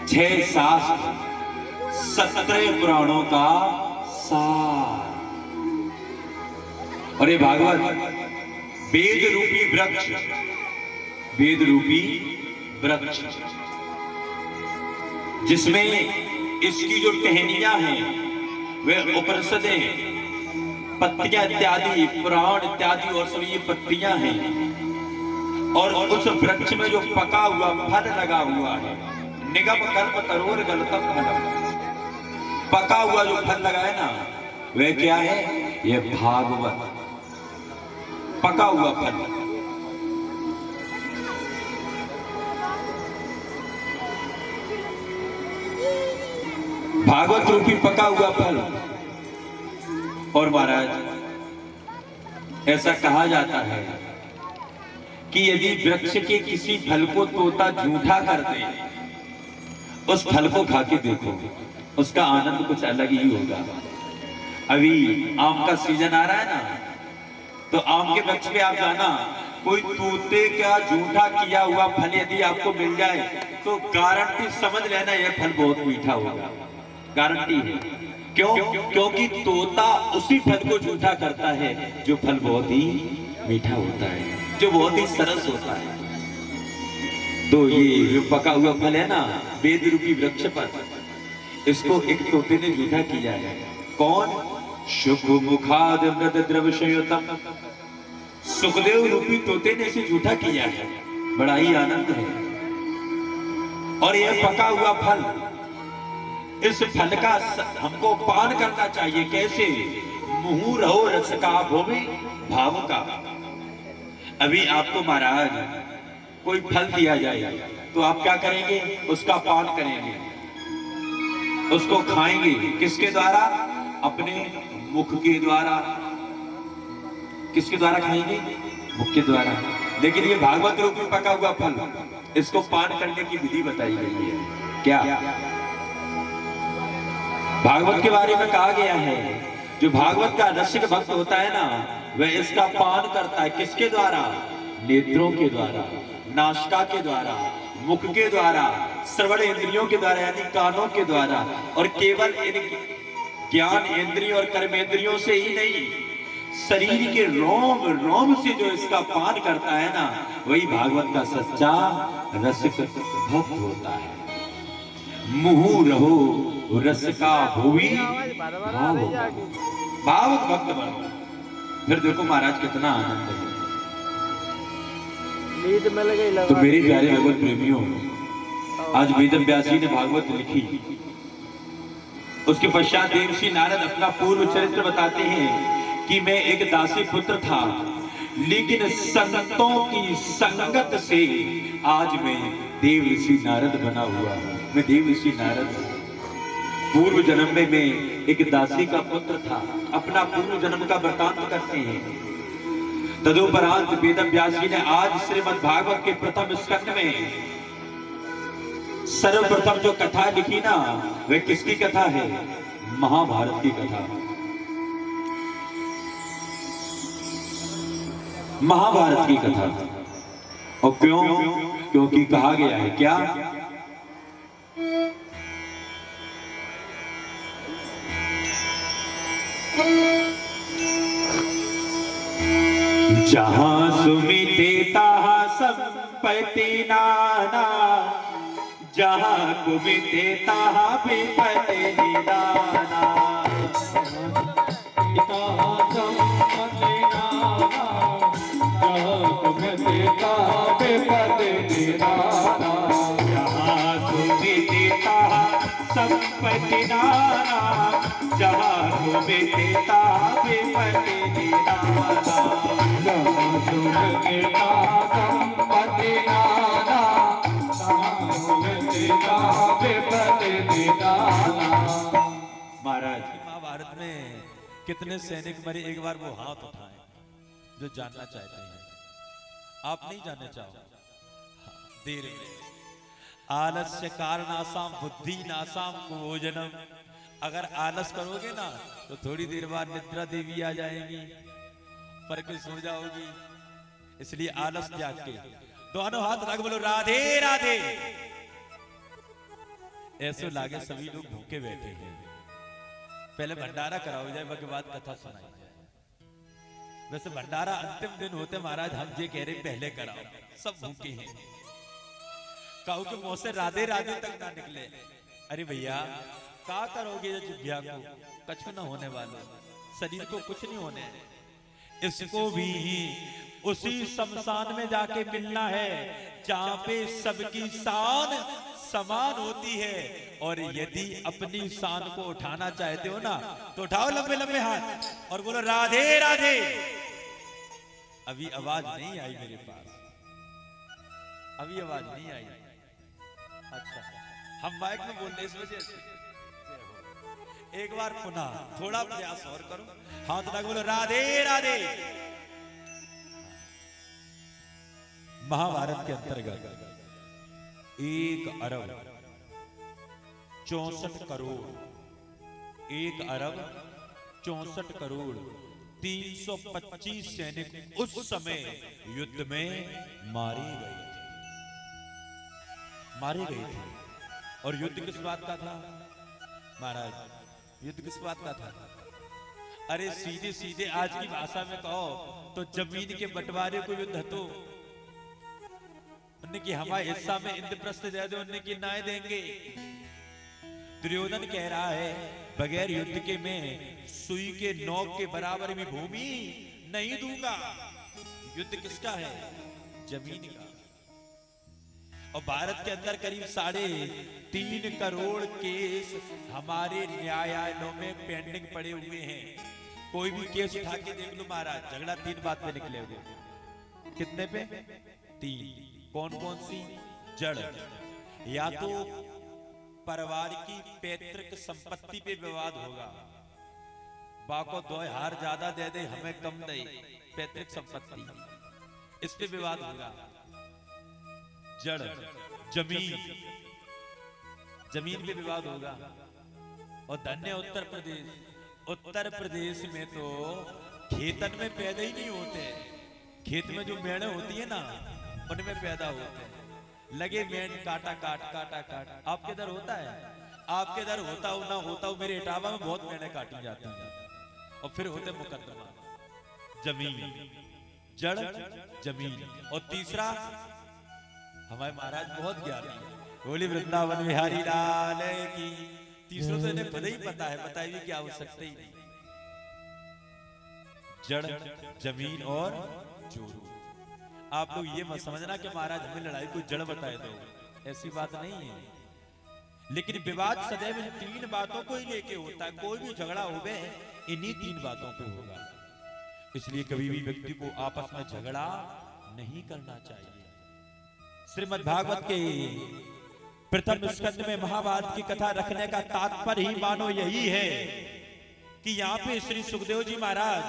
6 शास्त्र, 17 पुराणों का सार। और ये भागवत वेद रूपी वृक्ष, वेद रूपी वृक्ष, जिसमें इसकी जो टहनियां हैं वे उपनिषदें, पत्तियां इत्यादि, पुराण इत्यादि और सब ये पत्तियां हैं। और उस वृक्ष में जो पका हुआ फल लगा हुआ है, निगम कल्प तरोर गलतम फलम, पका हुआ जो फल लगा है ना, वह क्या है? यह भागवत, पका हुआ फल। भागवत रूपी पका हुआ फल। और महाराज ऐसा कहा जाता है कि यदि वृक्ष के किसी फल को तोता झूठा कर दे, उस फल को खा के देखो, उसका आनंद कुछ अलग ही होगा। अभी आम का सीजन आ रहा है ना, तो आम के वृक्ष पे आप जाना, कोई तोते का झूठा किया हुआ फल यदि आपको मिल जाए तो गारंटी समझ लेना यह फल बहुत मीठा होगा, गारंटी है। क्यों? क्योंकि तोता उसी फल को झूठा करता है जो फल बहुत ही मीठा होता है, जो बहुत ही सरस होता है। तो ये जो पका हुआ फल है ना, वेद रूपी वृक्ष पर, इसको एक तोते ने झूठा किया है। कौन? शुभ मुखाद मृद द्रवशयुतम, सुखदेव रूपी तोते ने इसे झूठा किया है। बड़ा ही आनंद है। और यह पका हुआ फल, इस फल का हमको पान करना चाहिए। कैसे? मुहु रहो रस का भोवे भाव का। अभी आपको महाराज कोई फल दिया जाए तो आप क्या करेंगे? उसका पान करेंगे, उसको खाएंगे। किसके द्वारा? अपने मुख के द्वारा। किसके द्वारा खाएंगे? मुख के द्वारा। लेकिन ये भागवत रूप में पका हुआ फल, इसको पान करने की विधि बताई गई है। क्या? भागवत के बारे में कहा गया है, जो भागवत का रसिक भक्त होता है ना, वह इसका पान करता है। किसके द्वारा? नेत्रों के द्वारा, नासिका के द्वारा, मुख के द्वारा, श्रवण इंद्रियों के द्वारा यानी कानों के द्वारा। और केवल इन ज्ञान इंद्रिय और कर्मेंद्रियों से ही नहीं, शरीर के रोम रोम से जो इसका पान करता है ना, वही भागवत का सच्चा रसिक भक्त होता है। मुहु रहो रस का भूवि भाव, भावुक भक्त बनो। फिर देखो महाराज कितना आनंद है। नींद मिल गई। तो मेरे प्यारे भगवत प्रेमियों, आज वेद व्यास जी ने भागवत लिखी, उसके पश्चात देवर्षि नारद अपना पूर्व चरित्र बताते हैं कि मैं एक दासी पुत्र था, लेकिन संतों की संगत से आज मैं देवर्षि नारद बना हुआ। मैं देवर्षि नारद हूं। पूर्व जन्म में मैं एक दासी का पुत्र था। अपना पूर्व जन्म का वृतांत करते हैं। तदुपरांत वेद व्यास जी ने आज श्रीमद् भागवत के प्रथम स्कंद में सर्वप्रथम जो कथा लिखी ना, वह किसकी कथा है? महाभारत की कथा। महाभारत की कथा। और क्यों? क्योंकि कहा गया है क्या? जहां सुमितेता संपत्ति नाना, जहां कुमितेता विपत्ति निदाना। संपत्ति नाना, जहाँ सुमितेता विपत्ति निदाना। जहाँ सुमितेता संपत्ति नाना, जहाँ सुमितेता विपत्ति निदाना। महाराज, महाभारत में कितने सैनिक मरे? एक बार वो हाथ उठाएं जो जानना चाहते हैं। आप नहीं जानना चाहो? देर में आलस्य कारणासाम बुद्धि नासाम कुभोजनम। अगर आलस करोगे ना तो थोड़ी देर बाद निद्रा देवी आ जाएंगी, पर के सो जाओगी। इसलिए आलस त्याग के दोनों हाथ रख बोलो राधे राधे। ऐसे लागे सभी लोग भूखे बैठे हैं। पहले भंडारा कराओ जाए, उसके बाद कथा सुनाई जाए। वैसे भंडारा अंतिम दिन होते महाराज, हम ये कह रहे पहले कराओ, सब भूखे हैं। कहो कि मुंह से राधे राधे तक ना निकले। अरे भैया क्या करोगे जो जिभ्या को? कछु ना होने वाला, शरीर को कुछ नहीं होने। इसको भी उसी शमशान में जाके मिलना है जहां पे सबकी शान समान होती है। और यदि अपनी शान को उठाना चाहते हो ना, तो उठाओ लंबे लंबे हाथ और बोलो राधे राधे। अभी आवाज नहीं आई मेरे पास, अभी आवाज नहीं आई। अच्छा, हम माइक में बोल रहे इस वजह से। एक बार पुनः थोड़ा प्रयास और करो, हाथ लगा बोलो राधे राधे। महाभारत के अंतर्गत 1 अरब 64 करोड़ 1 अरब 64 करोड़ 325 सैनिक उस समय युद्ध में मारे गए थे। मारे गए थे। और युद्ध किस बात का था महाराज? युद्ध किस बात का था? अरे सीधे सीधे आज की भाषा में कहो तो जमीन के बंटवारे को युद्ध तो उन्हें की हमारे हिस्सा में इंद्रप्रस्थ दे दो, उन्हें की नाय देंगे। दुर्योधन कह रहा है बगैर युद्ध के मैं सुई के नोक के बराबर भी भूमि नहीं दूंगा। युद्ध किसका है? जमीन का। और भारत के अंदर करीब 3.5 करोड़ केस हमारे न्यायालयों में पेंडिंग पड़े हुए हैं। कोई भी केस उठा के देख लो महाराज, झगड़ा 3 बात पे निकले हुए। कितने पे? 3। कौन कौन सी? जड़, या तो परिवार की पैतृक संपत्ति पे विवाद होगा, बाको 2000 ज्यादा दे दे हमें कम दे, पैतृक संपत्ति, इस पे विवाद होगा। जड़, जमीन पे विवाद होगा। और धन्य उत्तर प्रदेश में तो खेतन में पैदा ही नहीं होते। खेत में जो मेढ़े होती है ना उनमें पैदा होते हैं। लगे मेढ़ काटा काट। आपके इधर होता है? आपके इधर होता हो ना होता हो, मेरे इटावा में बहुत मेढ़े काटी जाती हैं और फिर होते मुकदमा। जमीन, जड़, जमीन। और तीसरा हमारे महाराज बहुत ज्ञानी है, बोली वृंदावन बिहारी लाल की। तीसरा तो इन्हें खुद ही पता है, बताइए क्या हो सकता ही नहीं। जड़, जमीन और जोरू। आप लोग ये मत समझना कि महाराज हमें लड़ाई को जड़ बताए दो, ऐसी बात नहीं है। लेकिन विवाद सदैव इन 3 बातों को ही लेके होता है। कोई भी झगड़ा हो गए इन्हीं 3 बातों पे होगा। इसलिए कभी भी व्यक्ति को आपस में झगड़ा नहीं करना चाहिए। श्रीमद् भागवत के प्रथम स्कंद में महाभारत की कथा रखने का तात्पर्य ही मानो यही है कि यहाँ पे श्री सुखदेव जी महाराज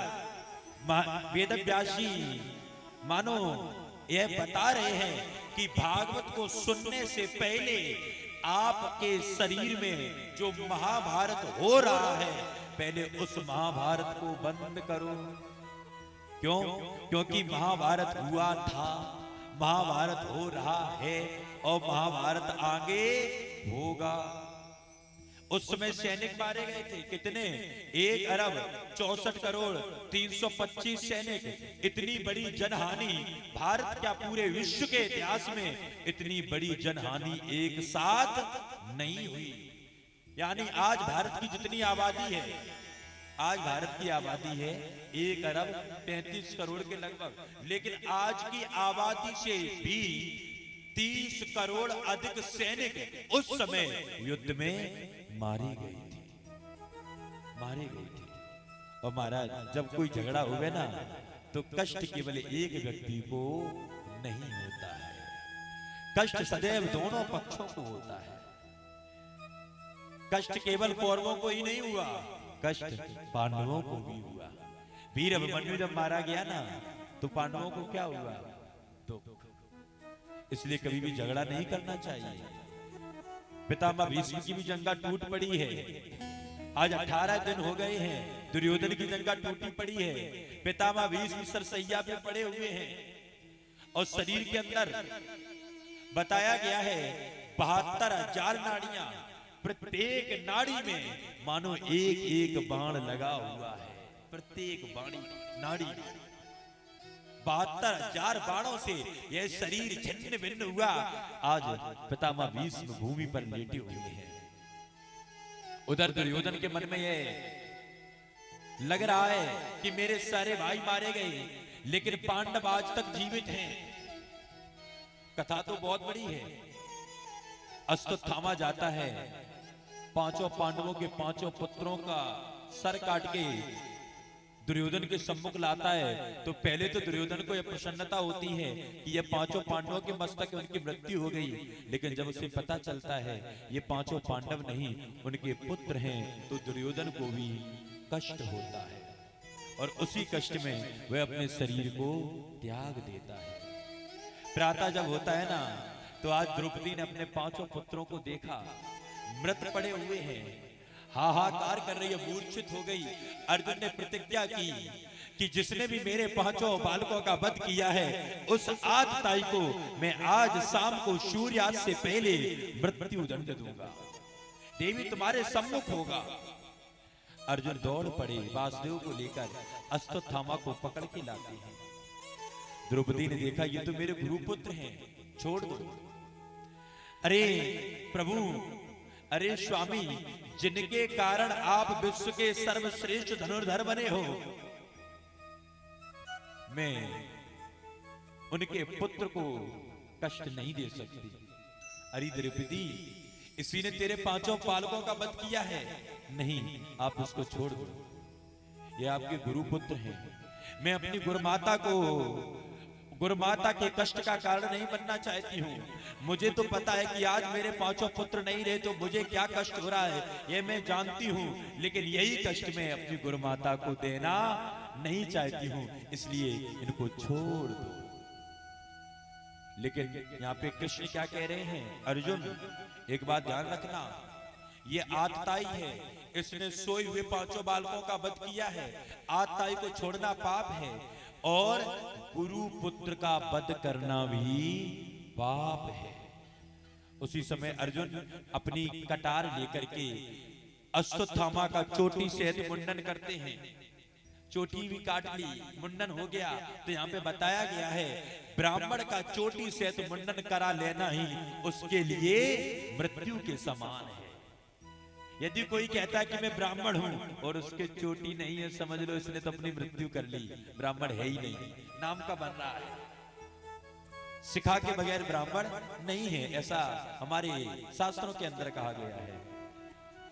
वेदव्यास जी मानो यह बता रहे हैं कि भागवत को सुनने से पहले आपके शरीर में जो महाभारत हो रहा है पहले उस महाभारत को बंद करो। क्यों? क्योंकि महाभारत हुआ था, महाभारत हो रहा है और महाभारत आगे होगा। उस समय सैनिक मारे गए थे कितने? 1,64,325 सैनिक। इतनी बड़ी जनहानि भारत क्या पूरे विश्व के इतिहास में इतनी बड़ी जनहानि एक साथ नहीं हुई। यानी आज भारत की जितनी आबादी है, आज भारत की आबादी है 1,35 करोड़ के लगभग, लेकिन आज की आबादी से भी 30 करोड़ अधिक सैनिक उस समय युद्ध में मारी गई थी। और महाराज जब कोई झगड़ा हुए ना तो कष्ट केवल एक व्यक्ति को नहीं होता है, कष्ट सदैव दोनों पक्षों को होता है। कष्ट केवल कौरवों को ही नहीं हुआ, कष्ट पांडवों को भी हुआ। वीर अभिमन्यु जब मारा गया ना तो पांडवों को क्या हुआ? तो इसलिए कभी भी झगड़ा नहीं करना चाहिए। पितामह भीष्म की भी जंगा टूट पड़ी है। आज 18 दिन हो गए हैं, दुर्योधन की जंगा टूटी पड़ी है। पितामह भीष्म सरसैया पे पड़े हुए हैं और शरीर के अंदर बताया गया है 72,000 नाड़ियां, प्रत्येक नाड़ी में मानो एक एक बाण लगा हुआ है। प्रत्येक नाड़ी 72,000 बाणों से यह शरीर छिन्न भिन्न हुआ। आज पितामह भीष्म भूमि पर लेटे हुए हैं। उधर दुर्योधन के मन में यह लग रहा है कि मेरे सारे भाई मारे गए लेकिन पांडव आज तक जीवित हैं। कथा तो बहुत बड़ी है। अश्वत्थामा जाता है, 5 पांडवों के 5 पुत्रों का सर काट के दुर्योधन के सम्मुख लाता है। तो पहले तो दुर्योधन को यह प्रसन्नता होती है कि ये 5 पांडवों के मस्तक उनकी मृत्यु हो गई, लेकिन जब उसे पता चलता है ये 5 पांडव नहीं उनके पुत्र हैं तो दुर्योधन को भी कष्ट होता है और उसी कष्ट में वह अपने शरीर को त्याग देता है। प्रातः जब होता है ना तो आज द्रौपदी ने अपने 5 पुत्रों को देखा मृत पड़े हुए हैं, हाहाकार कर रही है, मूर्छित हो गई। अर्जुन ने प्रतिज्ञा की कि जिसने भी मेरे पांचों बालकों का वध किया है उस आतताई को मैं आज शाम को सूर्यास्त से पहले मृत्यु दंड दूंगा। देवी तुम्हारे सम्मुख होगा। अर्जुन दौड़ पड़े, वासुदेव को लेकर अश्वत्थामा को पकड़ के लाते हैं। द्रौपदी ने देखा ये तो मेरे गुरुपुत्र हैं, छोड़ दो। अरे प्रभु, अरे स्वामी, जिनके कारण आप विश्व के सर्वश्रेष्ठ धनुर्धर बने हो, मैं उनके पुत्र को कष्ट नहीं दे सकती। अरे द्रौपदी, इसी ने तेरे पांचों बालकों का वध किया है। नहीं, आप उसको छोड़ दो, ये आपके गुरुपुत्र हैं। मैं अपनी गुरुमाता के कष्ट का कारण नहीं बनना चाहती हूँ। मुझे तो पता है कि आज मेरे पांचों पुत्र नहीं रहे तो मुझे क्या कष्ट हो रहा है, ये मैं जानती हूँ, लेकिन यही कष्ट मैं अपनी गुरुमाता को देना नहीं चाहती हूँ, इसलिए इनको छोड़ दो। लेकिन यहाँ पे कृष्ण क्या कह रहे हैं? अर्जुन, एक बात ध्यान रखना, ये आतताई है, इसने सोए हुए पांचों बालकों का वध किया है। आतताई को छोड़ना पाप है और गुरु पुत्र का वध करना भी पाप है। उसी समय अर्जुन अपनी कटार लेकर के अश्वत्थामा का चोटी सहित मुंडन करते हैं। चोटी भी काट ली, मुंडन हो गया। तो यहाँ पे बताया गया है ब्राह्मण का चोटी सहित मुंडन करा लेना ही उसके लिए मृत्यु के समान है। यदि कोई कहता है कि मैं ब्राह्मण हूं और उसके चोटी नहीं है, समझ लो इसने तो अपनी मृत्यु कर ली, ब्राह्मण है ही नहीं, नाम का बन रहा है। सिखा के बगैर ब्राह्मण नहीं है, ऐसा हमारे शास्त्रों के अंदर कहा गया है।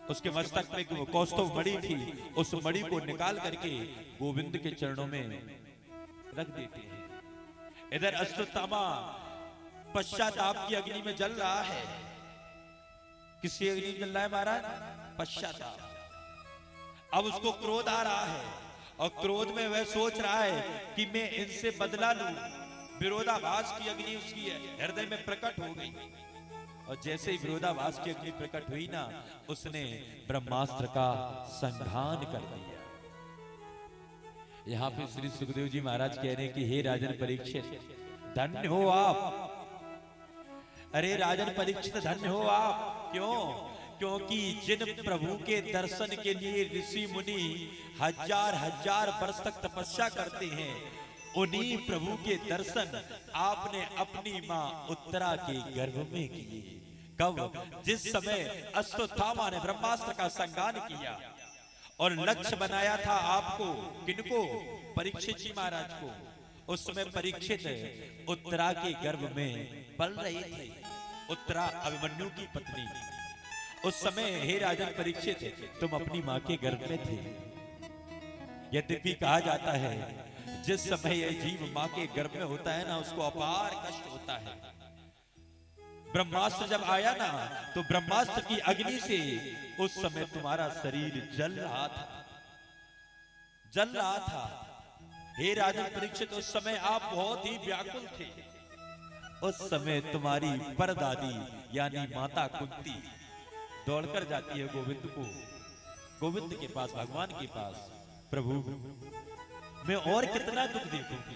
उसके मस्तक में कौस्तुभ मणि थी, उस मणि को निकाल करके गोविंद के चरणों में रख देते हैं। इधर अश्वत्थामा पश्चाताप की अग्नि में जल रहा है। किसकी अग्नि जल रहा है महाराज? पश्चाताप। अब उसको क्रोध आ रहा है और क्रोध में वह सोच रहा है कि मैं इनसे बदला लूं। विरोधाभास की अग्नि उसकी हृदय में प्रकट हो गई और जैसे ही विरोधाभास की अग्नि प्रकट हुई ना, उसने ब्रह्मास्त्र का संधान कर दिया। यहाँ पे श्री सुखदेव जी महाराज कह रहे हैं कि हे राजन परीक्षित, धन्य हो आप। अरे राजन परीक्षित, धन्य हो आप। क्यों? क्योंकि जिन प्रभु के दर्शन के लिए ऋषि मुनि हजार हजार वर्ष तक तपस्या करते हैं, उन्हीं प्रभु के दर्शन आपने अपनी मां उत्तरा के गर्भ में किए। कब? जिस समय अश्वत्थामा ने ब्रह्मास्त्र का संगान किया और लक्ष्य बनाया था आपको, किनको? परीक्षित जी महाराज को। उस समय परीक्षित उत्तरा के गर्भ में पल रहे थे। उत्तरा अभिमन्यु की पत्नी। उस समय हे राजन परीक्षित, तुम अपनी मां के गर्भ में थे। यद्यपि कहा जाता है जिस समय यह जीव मां के गर्भ में होता है ना, उसको अपार कष्ट होता है। ब्रह्मास्त्र जब आया ना, तो ब्रह्मास्त्र की अग्नि से उस समय तुम्हारा शरीर जल रहा था, जल रहा था। हे राजन परीक्षित, उस समय आप बहुत ही व्याकुल थे। उस समय तुम्हारी परदादी यानी माता कुंती दौड़कर जाती है गोविंद के पास, भगवान के पास। प्रभु, मैं और कितना दुख देखूंगी?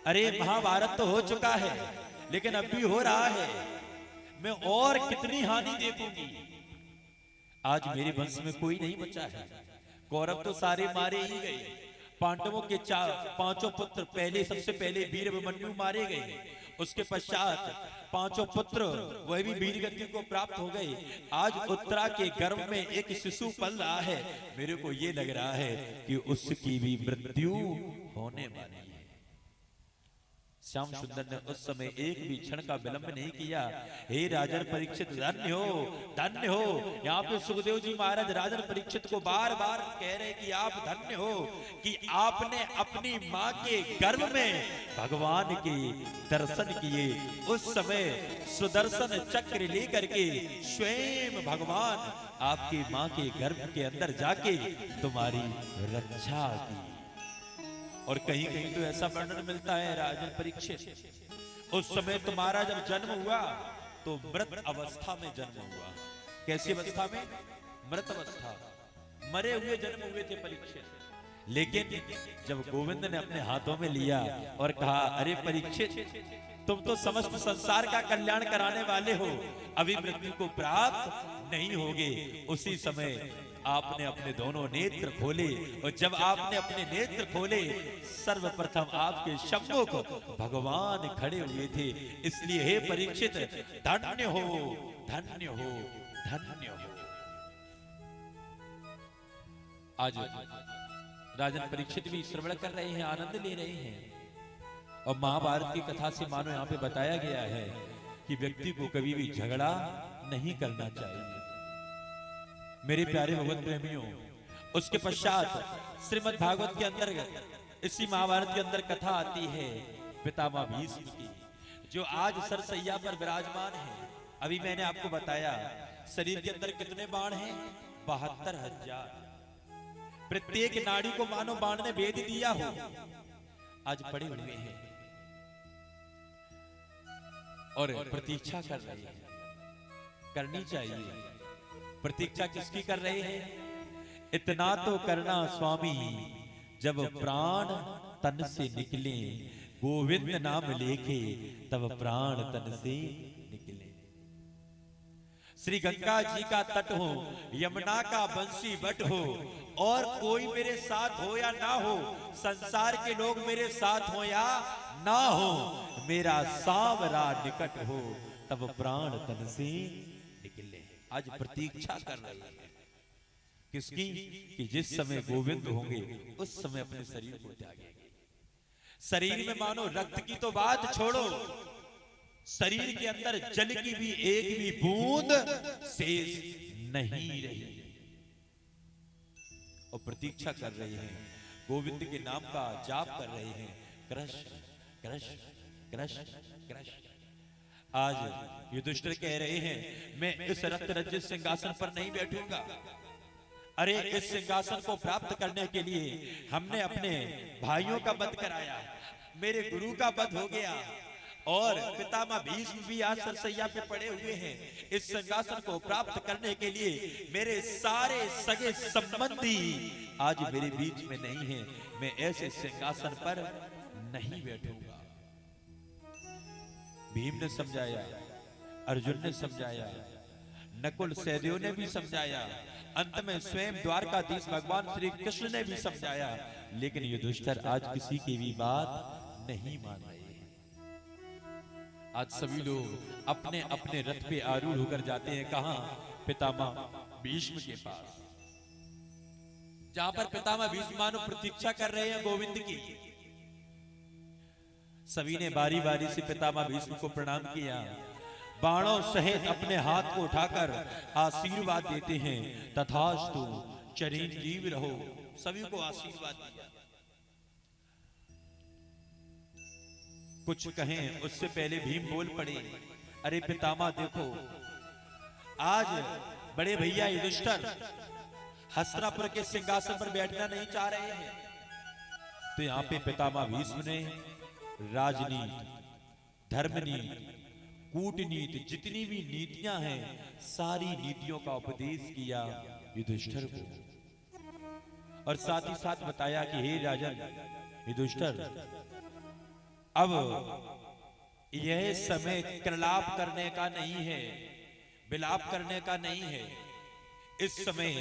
अरे महाभारत तो हो चुका है, लेकिन अब भी हो रहा है। मैं और कितनी हानि देखूंगी? आज मेरे वंश में कोई नहीं बचा है। कौरव तो सारे मारे ही गए। पांडवों के पांचों पुत्र सबसे पहले वीर अभिमन्यु मारे गए। उसके पश्चात पांचों पुत्र वह भी वीर गति को प्राप्त हो गए। आज उत्तरा के गर्भ में एक शिशु पल रहा है। मेरे को ये लग रहा है कि उसकी भी मृत्यु होने वाली है। श्याम सुंदर ने उस समय एक भी क्षण का विलंब नहीं किया। हे राजन परीक्षित, धन्य हो, धन्य हो। यहाँ पे सुखदेव जी महाराज राजन परीक्षित को बार बार कह रहे कि आप धन्य हो कि आपने अपनी माँ के गर्भ में भगवान के दर्शन किए। उस समय सुदर्शन चक्र लेकर के स्वयं भगवान आपकी माँ के गर्भ के अंदर जाके तुम्हारी रक्षा की। और कहीं कहीं तो ऐसा वर्णन मिलता है राजन परीक्षित, उस समय तुम्हारा जब जन्म हुआ तो मृत अवस्था में जन्म हुआ। कैसी अवस्था में? मृत अवस्था, मरे हुए जन्म हुए थे परीक्षित। लेकिन जब गोविंद ने अपने हाथों में लिया और कहा, अरे परीक्षित, तुम तो समस्त संसार का कल्याण कराने वाले हो, अभी मृत्यु को प्राप्त नहीं होगे। उसी समय आपने अपने दोनों नेत्र खोले, और जब आपने अपने नेत्र खोले, सर्वप्रथम आपके सम्मुख भगवान खड़े हुए थे। इसलिए हे परीक्षित, धन्य हो, धन्य हो, धन्य हो। आज राजन परीक्षित भी श्रवण कर रहे हैं, आनंद ले रहे हैं। और महाभारत की कथा से मानो यहाँ पे बताया गया है कि व्यक्ति को कभी भी झगड़ा नहीं करना चाहिए। मेरे प्यारे भगवत प्रेमियों, उसके पश्चात श्रीमद् भागवत के अंदर, इसी महाभारत के अंदर कथा आती है पितामह भीष्म की, जो आज सरसैया पर विराजमान है। अभी मैंने आपको बताया शरीर के अंदर कितने बाण हैं? 72,000। प्रत्येक नाड़ी को मानो बाण ने भेद दिया हो। आज पड़े हुए हैं और प्रतीक्षा कर रहे हैं। करनी चाहिए। प्रतीक्षा किसकी कर रहे हैं? इतना तो करना स्वामी, जब प्राण तन से निकले, गोविंद नाम लेके तब प्राण तन से निकले। श्री गंगा जी का तट हो, यमुना का बंसी बट हो, और कोई मेरे साथ हो या ना हो, संसार के लोग मेरे साथ हो या ना हो, मेरा सांवरा निकट हो, तब प्राण तन से निकले। आज प्रतीक्षा कर रहे हैं किसकी? कि जिस समय गोविंद होंगे उस समय अपने शरीर को त्यागेंगे। शरीर में मानो रक्त की तो बात छोड़ो, शरीर के अंदर जल की भी एक भी बूंद शेष नहीं रही। और प्रतीक्षा कर रहे हैं, गोविंद के नाम का जाप कर रहे हैं। कृष्ण कृष्ण कृष्ण कृष्ण। आज युधिष्ठिर कह रहे हैं, मैं इस रक्त रंजित सिंहासन पर नहीं बैठूंगा। अरे इस सिंहासन को प्राप्त करने के लिए हमने अपने भाइयों का वध कराया, मेरे गुरु का वध हो गया, और पितामह भीष्म भी आज सरसैया पे पड़े हुए हैं। इस सिंहासन को प्राप्त करने के लिए मेरे सारे सगे संबंधी आज मेरे बीच में नहीं हैं। मैं ऐसे सिंहासन पर नहीं बैठूंगा। भीम ने समझाया, अर्जुन ने समझाया, नकुल सहदेव ने भी समझाया, अंत में स्वयं द्वारकाधीश भगवान श्री कृष्ण ने भी समझाया, लेकिन युधिष्ठिर आज किसी की भी बात नहीं मान रहे। आज सभी लोग अपने अपने रथ पे आरूढ़ होकर जाते हैं। कहां? पितामह भीष्म के पास, जहां पर पितामह भीष्म मानो प्रतीक्षा कर रहे हैं गोविंद की। सभी ने बारी बारी से पितामह भीष्म को प्रणाम किया, बाणों सहित अपने हाथ को उठाकर आशीर्वाद देते हैं। तथास्तु, चिरंजीव रहो। सभी को आशीर्वाद दिया। कुछ कहें उससे पहले भीम बोल पड़े, अरे पितामह देखो, आज बड़े भैया युधिष्ठिर हस्तिनापुर के सिंहासन पर बैठना नहीं चाह रहे हैं। तो यहाँ पे पितामह भीष्म ने राजनीति, धर्मनीति, कूटनीति, जितनी भी नीतियां हैं, सारी नीतियों का उपदेश किया युधिष्ठिर को, और साथ ही साथ बताया कि हे राजन युधिष्ठिर, अब यह समय प्रलाप करने का नहीं है, विलाप करने का नहीं है। इस समय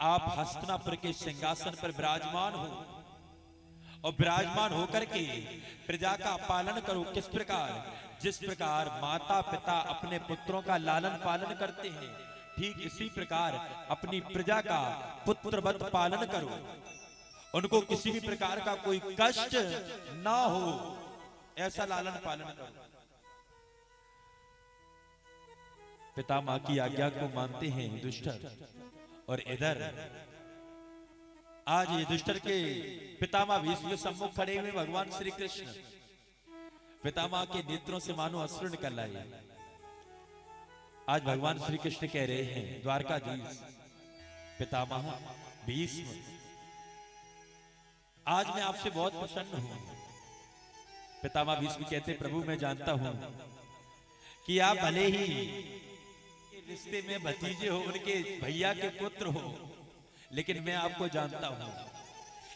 आप हस्तिनापुर के सिंहासन पर विराजमान हो, और विराजमान होकर के प्रजा का पालन करो। किस प्रकार? जिस प्रकार माता पिता अपने पुत्रों का लालन पालन करते हैं, ठीक इसी प्रकार अपनी प्रजा का पुत्रवत पालन करो। उनको किसी भी प्रकार का कोई कष्ट ना हो, ऐसा लालन पालन करो। पितामह की आज्ञा को मानते हैं युधिष्ठिर, और इधर आज युधिष्ठिर के पितामह भीष्म के सम्मुख खड़े हुए भगवान श्री कृष्ण पितामह के नेत्रों से मानो अश्रु निकल आए। आज भगवान श्री कृष्ण कह रहे हैं, द्वारकाधीश पितामह भीष्म, आज मैं आपसे बहुत प्रसन्न हूं। पितामह भीष्म कहते, प्रभु मैं जानता हूं कि आप भले ही रिश्ते में भतीजे हो, उनके भैया के पुत्र हो, लेकिन मैं आपको जानता हूं,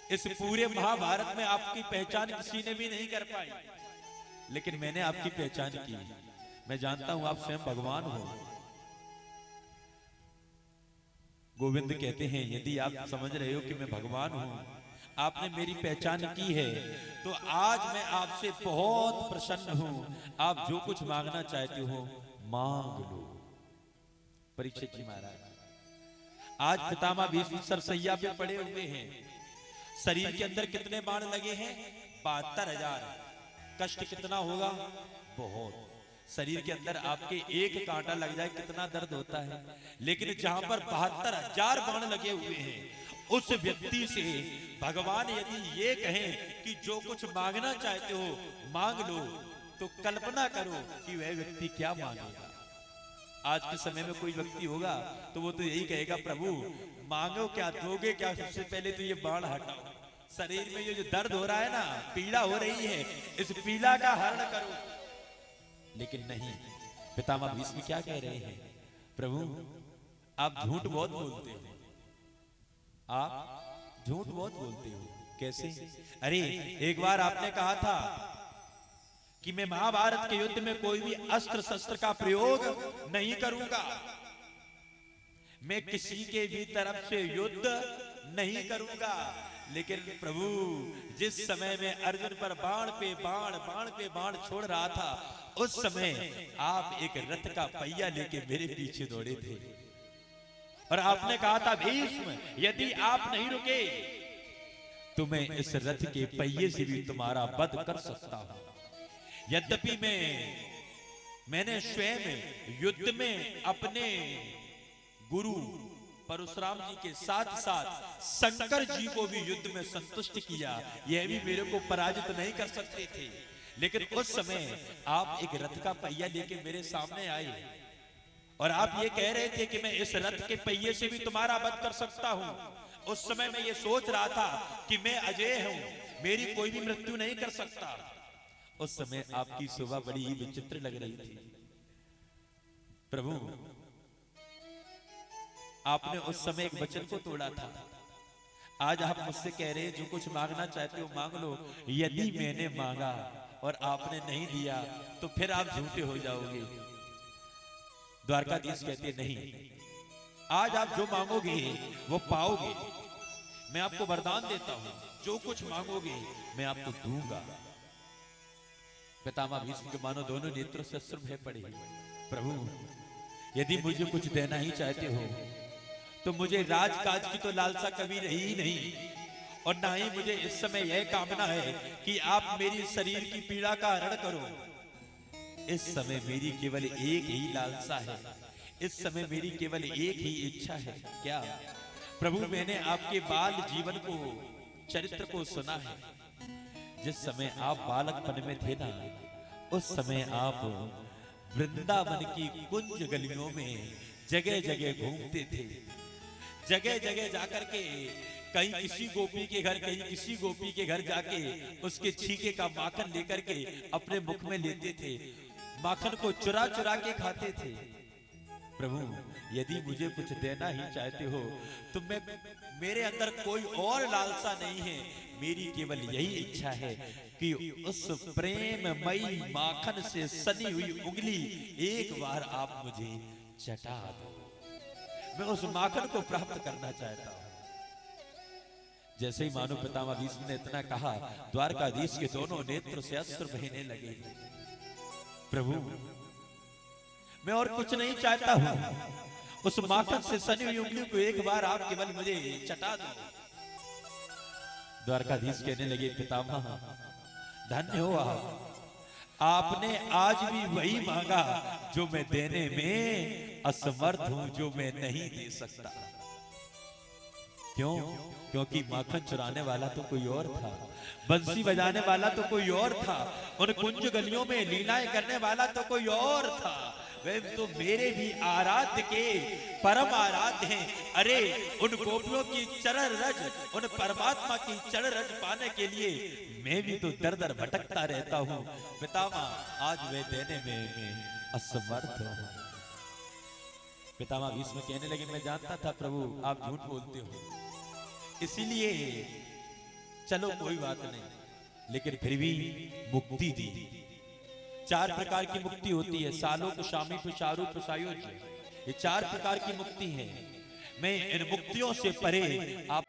इस पूरे महाभारत में आपकी पहचान किसी ने भी नहीं कर पाई, लेकिन मैंने आपकी पहचान की। मैं जानता हूं आप स्वयं भगवान हो। गोविंद कहते हैं यदि आप समझ रहे हो कि मैं भगवान हूं, आपने मेरी पहचान की है, तो आज मैं आपसे बहुत प्रसन्न हूं। आप जो कुछ मांगना चाहते हो मांग लो। परीक्षित जी महाराज आज पितामह भीष्म सरसैया पे पड़े हुए हैं। शरीर के अंदर कितने बाण लगे हैं? 72,000। कष्ट कितना होगा? बहुत। शरीर के अंदर आपके एक कांटा लग जाए कितना दर्द होता है, लेकिन जहां पर 72,000 बाण लगे हुए हैं, उस व्यक्ति से भगवान यदि ये कहें कि जो कुछ मांगना चाहते हो मांग लो, तो कल्पना करो कि वह व्यक्ति क्या मांगेगा। आज के समय में कोई व्यक्ति होगा तो वो तो यही कहेगा, प्रभु मांगो क्या, दोगे क्या, सबसे पहले तो ये बाण हटाओ। शरीर में ये जो दर्द हो रहा है ना, पीड़ा हो रही है, इस पीड़ा का हरण करो। लेकिन नहीं, पितामह भीष्म क्या कह रहे हैं? प्रभु आप झूठ बहुत बोलते हो, आप झूठ बहुत बोलते हो। कैसे? अरे एक बार आपने कहा था कि मैं महाभारत के युद्ध में कोई भी अस्त्र शस्त्र का प्रयोग नहीं करूंगा, मैं किसी के भी तरफ से युद्ध नहीं करूंगा। लेकिन प्रभु जिस समय में अर्जुन पर बाण पे बाण छोड़ रहा था, उस समय आप एक रथ का पहिया लेके मेरे पीछे दौड़े थे और आपने कहा था, भीष्म यदि आप नहीं रुके तो मैं इस रथ के पहिए से भी तुम्हारा वध कर सकता हूं। यद्यपि मैंने स्वयं युद्ध में अपने गुरु परशुराम जी के साथ साथ शंकर जी को भी युद्ध में संतुष्ट किया, यह भी मेरे को पराजित नहीं कर सकते थे। लेकिन उस समय आप एक रथ का पहिया लेके मेरे सामने आए और आप ये कह रहे थे कि मैं इस रथ के पहिए से भी तुम्हारा वध कर सकता हूं। उस समय मैं ये सोच रहा था कि मैं अजय हूं, मेरी कोई भी मृत्यु नहीं कर सकता। उस समय आपकी शोभा बड़ी ही विचित्र लग रही थी। प्रभु आपने उस समय एक वचन को तोड़ा था, आज आप मुझसे कह रहे हैं जो कुछ मांगना चाहते हो मांग लो। यदि मैंने मांगा और आपने नहीं दिया तो फिर आप झूठे हो जाओगे। द्वारकाधीश कहते नहीं, आज आप जो मांगोगे वो पाओगे। मैं आपको वरदान देता हूं, जो कुछ मांगोगे मैं आपको दूंगा। पितामह भीष्म के मानो दोनों नेत्रों से अश्रु बह पड़े। प्रभु यदि मुझे कुछ देना ही चाहते हो तो मुझे राजकाज की तो लालसा कभी रही ही नहीं, और ना ही मुझे इस समय यह कामना है कि आप मेरी शरीर की पीड़ा का हरण करो। इस समय मेरी केवल एक ही लालसा है, इस समय मेरी केवल एक ही इच्छा है। क्या? प्रभु मैंने आपके बाल जीवन को, चरित्र को सुना है। जिस समय आप बालकपन में थे ना, उस समय आप वृंदावन की कुंज गलियों में जगह जगह घूमते थे। जगह जगह जाकर के कहीं किसी गोपी के घर, कहीं किसी गोपी के घर जाके उसके छीके का माखन लेकर के अपने मुख में लेते थे, माखन को चुरा चुरा के खाते थे। प्रभु यदि मुझे कुछ देना ही चाहते हो तो मेरे अंदर कोई और लालसा नहीं है, मेरी केवल यही इच्छा है कि उस प्रेममयी माखन से सनी हुई उंगली एक बार आप मुझे चटा दो। मैं उस माखन को प्राप्त करना चाहता हूं। जैसे ही मानो पितामह भीष्म ने इतना कहा, द्वारकाधीश के दोनों नेत्र से अश्रु बहने लगे। प्रभु मैं और कुछ नहीं चाहता हूं, उस माखन से सनी हुई उंगली को एक बार आप केवल मुझे चटा दो। द्वारकाधीश कहने लगे, पितामह धन्य हो आपने आज भी वही मांगा जो मैं देने में असमर्थ हूं, जो मैं नहीं दे सकता। क्यों? क्योंकि माखन चुराने वाला तो कोई और था, बंसी बजाने वाला तो कोई और था, उन कुंज गलियों में लीलाएं करने वाला तो कोई और था। वे तो मेरे भी आराध्य के परम आराध्य हैं। अरे उन गोपियों की चरण रज, उन परमात्मा की चरण रज पाने के लिए मैं भी तो दर दर भटकता रहता हूँ। पितामह आज वे देने में मैं असमर्थ हूँ। पितामह भीष्म कहने लगे, मैं जानता था प्रभु आप झूठ बोलते हो, इसीलिए चलो कोई बात नहीं, लेकिन फिर भी मुक्ति दी। 4 प्रकार की मुक्ति होती है, सालोक, शामीप, शारूप, सायोज्य। ये 4 प्रकार की मुक्ति है। मैं इन मुक्तियों से परे आप